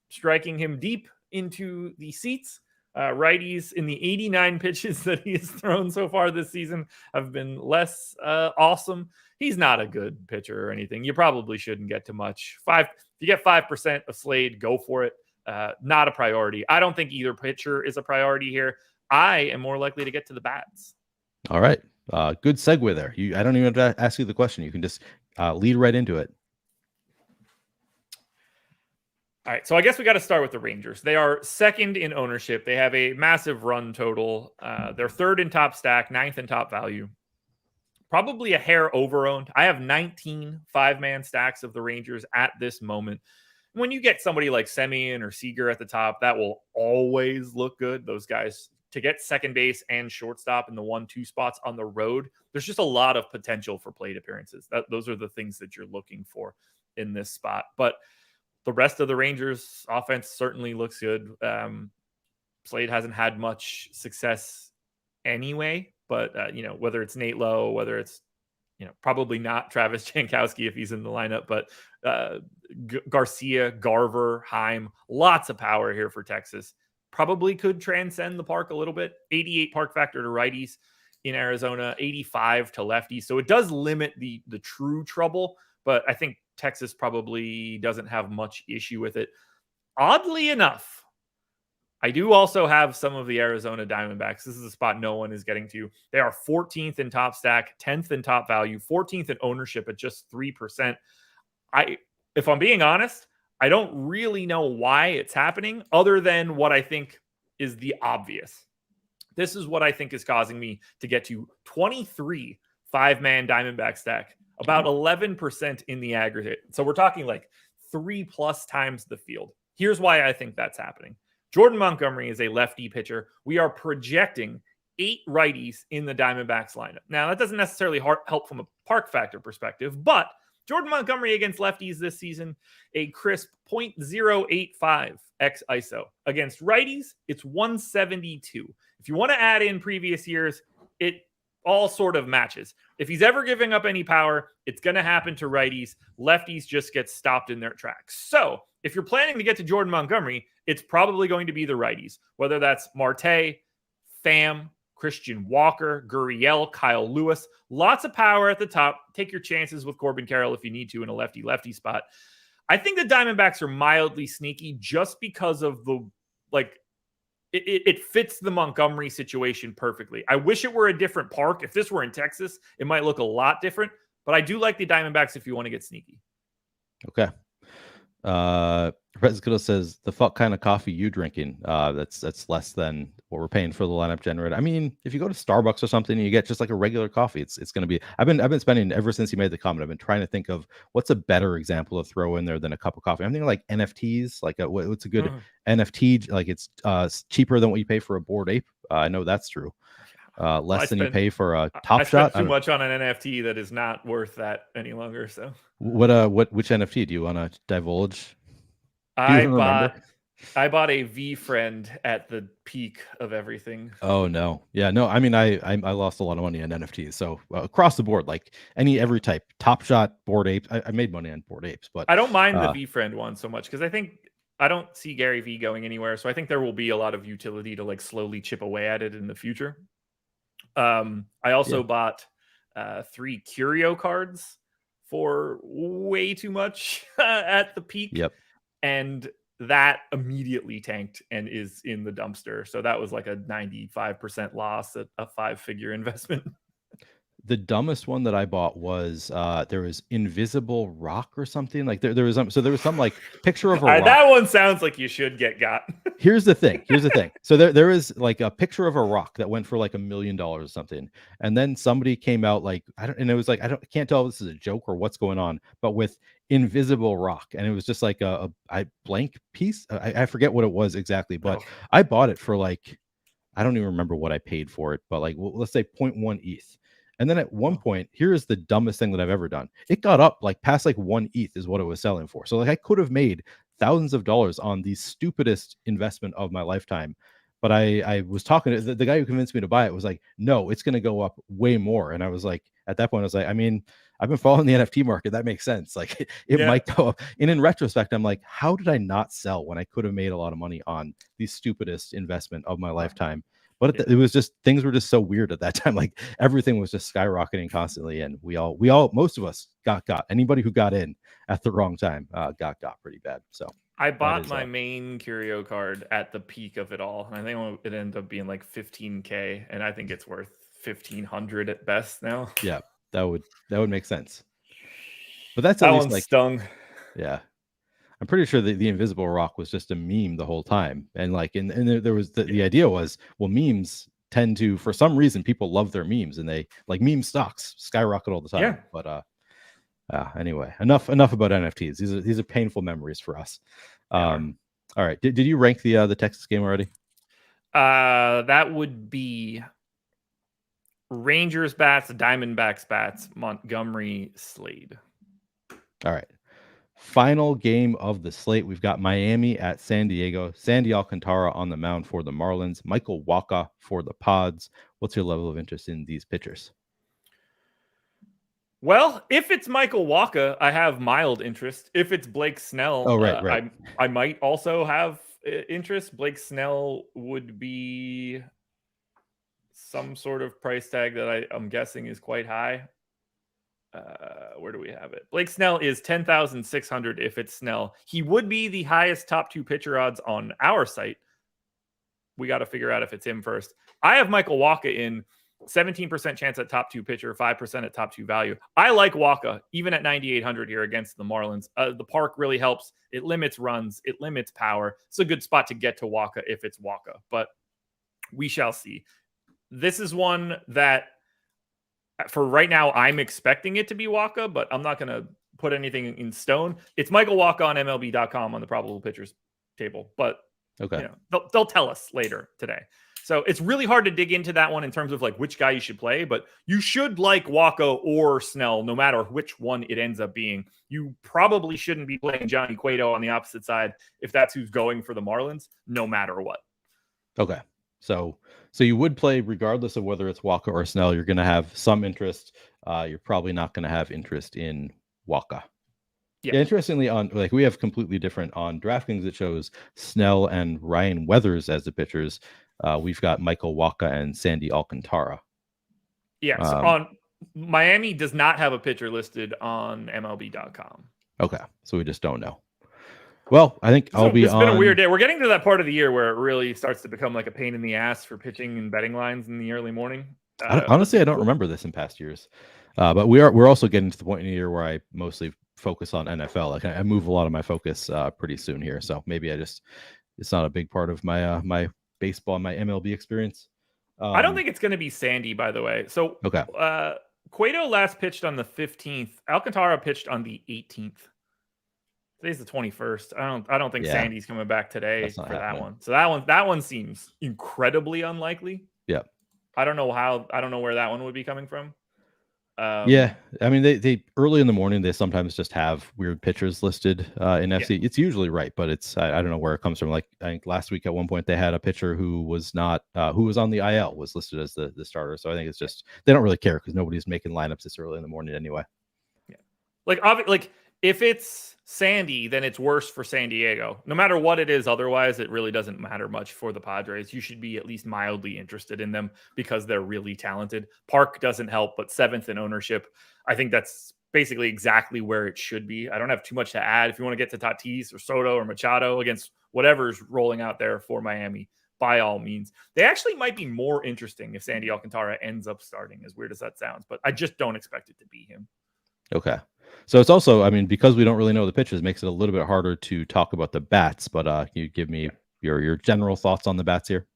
striking him deep into the seats. Righties in the 89 pitches that he has thrown so far this season have been less awesome. He's not a good pitcher or anything. You probably shouldn't get too much. If you get 5% of Slade, go for it. Not a priority. I don't think either pitcher is a priority here. I am more likely to get to the bats. All right. Good segue there. I don't even have to ask you the question. You can just lead right into it. All right, so I guess we got to start with the Rangers. They are second in ownership. They have a massive run total. They're third in top stack, ninth in top value. Probably a hair over-owned. I have 19 five-man stacks of the Rangers at this moment. When you get somebody like Semien or Seager at the top, that will always look good. Those guys, to get second base and shortstop in the 1-2 spots on the road, there's just a lot of potential for plate appearances. Those are the things that you're looking for in this spot. But the rest of the Rangers offense certainly looks good. Slade hasn't had much success anyway, but whether it's Nate Lowe, whether it's probably not Travis Jankowski if he's in the lineup, but Garcia, Garver, Heim, lots of power here for Texas. Probably could transcend the park a little bit. 88 park factor to righties in Arizona, 85 to lefties. So it does limit the true trouble, but I think Texas probably doesn't have much issue with it. Oddly enough, I do also have some of the Arizona Diamondbacks. This is a spot no one is getting to. They are 14th in top stack, 10th in top value, 14th in ownership at just 3%. If I'm being honest, I don't really know why it's happening other than what I think is the obvious. This is what I think is causing me to get to 23 five-man Diamondback stack, about 11% in the aggregate. So we're talking like 3+ times the field. Here's why I think that's happening. Jordan Montgomery is a lefty pitcher. We are projecting 8 righties in the Diamondbacks lineup. Now, that doesn't necessarily help from a park factor perspective, but Jordan Montgomery against lefties this season, a crisp 0.085 x ISO. Against righties, it's 172. If you want to add in previous years, it all sort of matches. If he's ever giving up any power, it's going to happen to righties. Lefties just get stopped in their tracks. So if you're planning to get to Jordan Montgomery, it's probably going to be the righties, whether that's Marte, Pham, Christian Walker, Gurriel, Kyle Lewis. Lots of power at the top. Take your chances with Corbin Carroll if you need to in a lefty-lefty spot. I think the Diamondbacks are mildly sneaky just because of it fits the Montgomery situation perfectly. I wish it were a different park. If this were in Texas, it might look a lot different. But I do like the Diamondbacks if you want to get sneaky. Okay. Prescott says, the fuck kind of coffee you drinking? That's less than what we're paying for the lineup generator. I mean, if you go to Starbucks or something and you get just like a regular coffee, it's going to be, I've been spending, ever since he made the comment, I've been trying to think of what's a better example of throw in there than a cup of coffee. I'm thinking like NFTs, like what's a good NFT, like it's cheaper than what you pay for a Bored Ape. I know that's true. Less than you pay for a Top Shot. Too much on an NFT that is not worth that any longer. So which NFT do you want to divulge? I bought a V-Friend at the peak of everything. Oh no. Yeah, no, I mean I lost a lot of money on NFTs. So across the board, like every type, Top Shot, Bored Apes. I made money on Bored Apes, but I don't mind the V-Friend one so much because I don't see Gary V going anywhere. So I think there will be a lot of utility to like slowly chip away at it in the future. I also bought 3 Curio cards for way too much at the peak. Yep. And that immediately tanked and is in the dumpster. So that was like a 95% loss at a 5-figure investment. The dumbest one that I bought was there was Invisible Rock or something. Like there was some like picture of a rock. That one sounds like you should get got. Here's the thing. So there is like a picture of a rock that went for like $1 million or something. And then somebody came out like, and it was like, I can't tell if this is a joke or what's going on, but with Invisible Rock. And it was just like a blank piece. I forget what it was exactly, but I bought it for like, I don't even remember what I paid for it, but like, let's say 0.1 ETH. And then at one point, here is the dumbest thing that I've ever done. It got up like past like 1 ETH is what it was selling for. So like I could have made thousands of dollars on the stupidest investment of my lifetime. But I was talking to the guy who convinced me to buy it was like, no, it's going to go up way more. And I was like, at that point, I was like, I mean, I've been following the NFT market. That makes sense. Like it might go up. And in retrospect, I'm like, how did I not sell when I could have made a lot of money on the stupidest investment of my lifetime? But it was just, things were just so weird at that time. Like everything was just skyrocketing constantly. And we all, most of us got, anybody who got in at the wrong time got pretty bad. So I bought my main curio card at the peak of it all. I think it ended up being like 15K, and I think it's worth 1,500 at best now. Yeah, that would make sense. But that's at least one like stung. Yeah, I'm pretty sure that the Invisible Rock was just a meme the whole time, and like, and there was the idea was, well, memes tend to, for some reason, people love their memes, and they like meme stocks skyrocket all the time. Yeah. But anyway, enough about NFTs. These are painful memories for us. All right. Did you rank the Texas game already? That would be Rangers bats, Diamondbacks bats, Montgomery Slade. All right. Final game of the slate. We've got Miami at San Diego. Sandy Alcantara on the mound for the Marlins. Michael Wacha for the Pods. What's your level of interest in these pitchers? Well, if it's Michael Wacha, I have mild interest. If it's Blake Snell, right. I might also have interest. Blake Snell would be some sort of price tag that I'm guessing is quite high. Where do we have it? Blake Snell is 10,600 if it's Snell. He would be the highest top 2 pitcher odds on our site. We got to figure out if it's him first. I have Michael Wacha in 17% chance at top 2 pitcher, 5% at top 2 value. I like Wacha even at 9,800 here against the Marlins. The park really helps. It limits runs. It limits power. It's a good spot to get to Wacha if it's Wacha, but we shall see. This is one that for right now, I'm expecting it to be Wacha, but I'm not going to put anything in stone. It's Michael Wacha on MLB.com on the probable pitchers table, but okay, they'll tell us later today. So it's really hard to dig into that one in terms of like which guy you should play, but you should like Wacha or Snell, no matter which one it ends up being. You probably shouldn't be playing Johnny Cueto on the opposite side if that's who's going for the Marlins, no matter what. Okay. So you would play regardless of whether it's Wacha or Snell. You're going to have some interest. You're probably not going to have interest in Wacha. Yeah. Interestingly, on like we have completely different on DraftKings. It shows Snell and Ryan Weathers as the pitchers. We've got Michael Wacha and Sandy Alcantara. Yes, on Miami does not have a pitcher listed on MLB.com. Okay, so we just don't know. Well, I think I'll be It's been a weird day. We're getting to that part of the year where it really starts to become like a pain in the ass for pitching and betting lines in the early morning. Honestly, I don't remember this in past years. But we're also getting to the point in the year where I mostly focus on NFL. Like I move a lot of my focus pretty soon here. So maybe it's not a big part of my my baseball, my MLB experience. I don't think it's going to be Sandy, by the way. So okay. Cueto last pitched on the 15th. Alcantara pitched on the 18th. Today's the 21st. I don't think Sandy's coming back today for that one. So that one seems incredibly unlikely. Yeah. I don't know where that one would be coming from. Yeah, I mean they early in the morning they sometimes just have weird pitchers listed in FC. It's usually right, but it's I don't know where it comes from. Like I think last week at one point they had a pitcher who was not who was on the IL was listed as the starter. So I think it's just they don't really care because nobody's making lineups this early in the morning anyway. Yeah, like if it's Sandy, then it's worse for San Diego. No matter what it is, otherwise it really doesn't matter much for the Padres. You should be at least mildly interested in them because they're really talented. Park doesn't help, but 7th in ownership. I think that's basically exactly where it should be. I don't have too much to add. If you want to get to Tatis or Soto or Machado against whatever's rolling out there for Miami, by all means. They actually might be more interesting if Sandy Alcantara ends up starting, as weird as that sounds, but I just don't expect it to be him. Okay. So it's also, I mean, because we don't really know the pitches, makes it a little bit harder to talk about the bats, but can you give me your general thoughts on the bats here?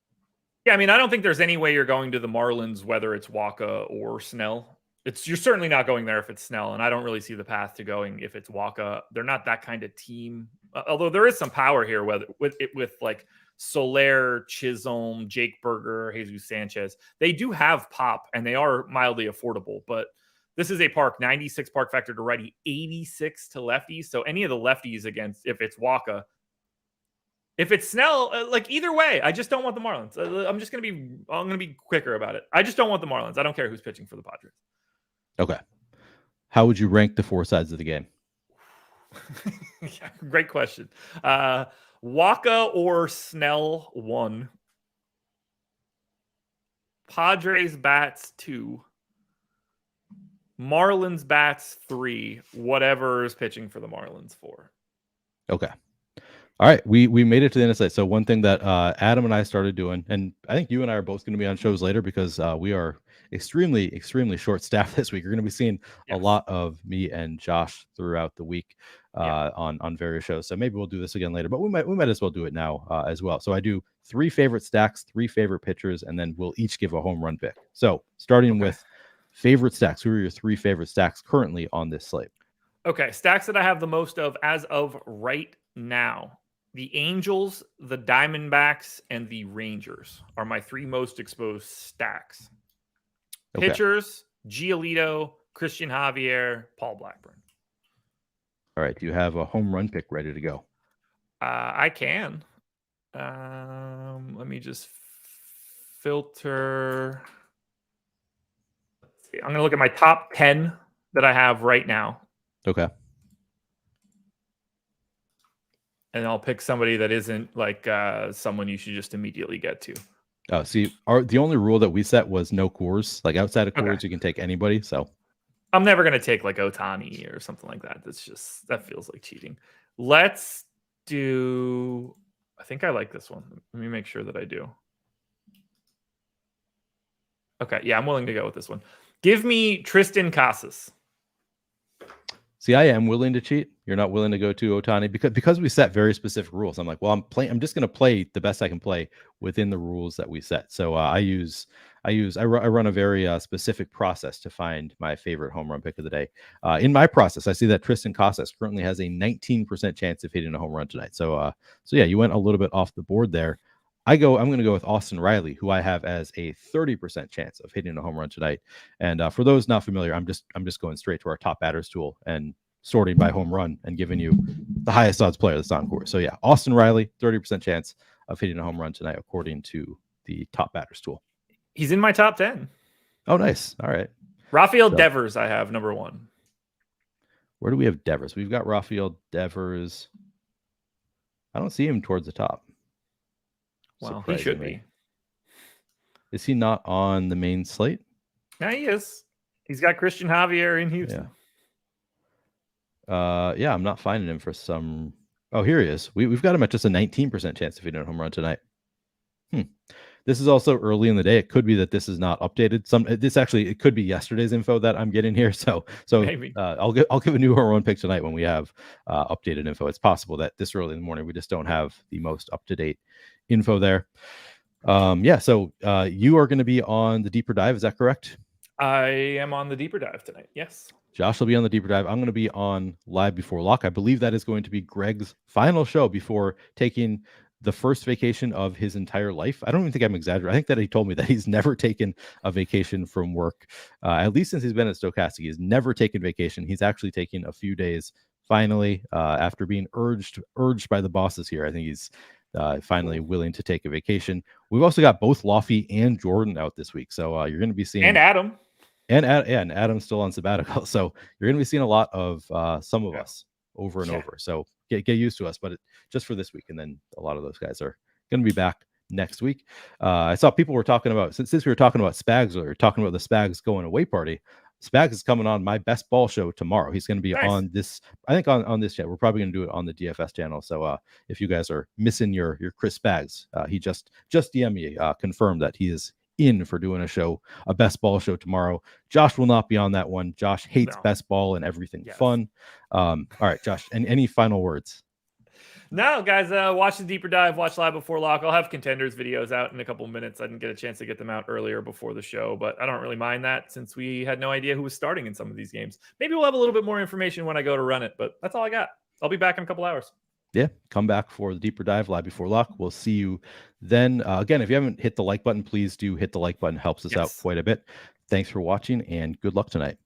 Yeah, I mean, I don't think there's any way you're going to the Marlins, whether it's Waka or Snell. You're certainly not going there if it's Snell, and I don't really see the path to going if it's Waka. They're not that kind of team. Although there is some power here, whether with like Soler, Chisholm, Jake Berger, Jesus Sanchez. They do have pop, and they are mildly affordable, but this is a park, 96 park factor to righty, 86 to lefties. So any of the lefties against, if it's Waka, if it's Snell, like either way, I just don't want the Marlins. I'm going to be quicker about it. I just don't want the Marlins. I don't care who's pitching for the Padres. Okay. How would you rank the four sides of the game? Yeah, great question. Waka or Snell 1. Padres bats 2. Marlins bats 3. Whatever is pitching for the Marlins 4. Okay. All right, we made it to the end of the site. So one thing that Adam and I started doing, and I think you and I are both going to be on shows later because we are extremely short staffed this week. You're going to be seeing a lot of me and Josh throughout the week on various shows. So maybe we'll do this again later, but we might as well do it now as well. So I do 3 favorite stacks, 3 favorite pitchers, and then we'll each give a home run pick. So starting with favorite stacks, who are your 3 favorite stacks currently on this slate? Okay, stacks that I have the most of as of right now. The Angels, the Diamondbacks, and the Rangers are my 3 most exposed stacks. Okay. Pitchers, Giolito, Christian Javier, Paul Blackburn. All right. Do you have a home run pick ready to go? I can. Let me just filter. Let's see. I'm going to look at my top 10 that I have right now. Okay. And I'll pick somebody that isn't like someone you should just immediately get to. Oh, see, the only rule that we set was no Coors. Like outside of Coors, you can take anybody. So I'm never going to take like Ohtani or something like that. That feels like cheating. Let's do, I think I like this one. Let me make sure that I do. Okay. Yeah, I'm willing to go with this one. Give me Tristan Casas. See, I am willing to cheat. You're not willing to go to Ohtani because we set very specific rules. I'm like, well, I'm just going to play the best I can play within the rules that we set. So I run a very specific process to find my favorite home run pick of the day. In my process, I see that Tristan Casas currently has a 19% chance of hitting a home run tonight. So yeah, you went a little bit off the board there. I'm going to go with Austin Riley, who I have as a 30% chance of hitting a home run tonight. And for those not familiar, I'm just going straight to our top batters tool and sorting by home run and giving you the highest odds player that's on course. So yeah, Austin Riley, 30% chance of hitting a home run tonight, according to the top batters tool. He's in my top 10. Oh, nice. All right. Rafael Devers, I have number 1. Where do we have Devers? We've got Rafael Devers. I don't see him towards the top. Well, he should be. Is he not on the main slate? Yeah, he is. He's got Christian Javier in Houston. Yeah, I'm not finding him for some. Oh, here he is. We've got him at just a 19% chance of hitting a home run tonight. This is also early in the day. It could be that this is not updated. It could be yesterday's info that I'm getting here. So maybe. I'll give a new home run pick tonight when we have updated info. It's possible that this early in the morning we just don't have the most up to date info there. So you are going to be on the deeper dive. Is that correct? I am on the deeper dive tonight. Yes. Josh will be on the deeper dive. I'm going to be on Live Before Lock. I believe that is going to be Greg's final show before taking the first vacation of his entire life. I don't even think I'm exaggerating. I think that he told me that he's never taken a vacation from work, at least since he's been at Stochastic. He's never taken vacation. He's actually taking a few days finally after being urged by the bosses here. I think he's finally willing to take a vacation. We've also got both Lofty and Jordan out this week. So you're going to be seeing... And Adam. And Adam's still on sabbatical. So you're going to be seeing a lot of some of us over and over. So get used to us, but just for this week. And then a lot of those guys are going to be back next week. I saw people were talking about, since we were talking about Spags earlier, talking about the Spags going away party. Spags is coming on my best ball show tomorrow. He's going to be on this, I think on this channel. We're probably going to do it on the DFS channel. So if you guys are missing your Chris Spags, he just DM me, confirmed that he is in for doing a best ball show tomorrow. Josh will not be on that one. Josh hates best ball and everything fun. All right, Josh, and any final words? No, guys, watch the deeper dive, watch Live Before Lock. I'll have contenders videos out in a couple of minutes. I didn't get a chance to get them out earlier before the show, but I don't really mind that since we had no idea who was starting in some of these games. Maybe we'll have a little bit more information when I go to run it, but that's all I got. I'll be back in a couple hours. Yeah, come back for the deeper dive, Live Before Lock. We'll see you then. Again, if you haven't hit the like button, please do hit the like button. Helps us out quite a bit. Thanks for watching and good luck tonight.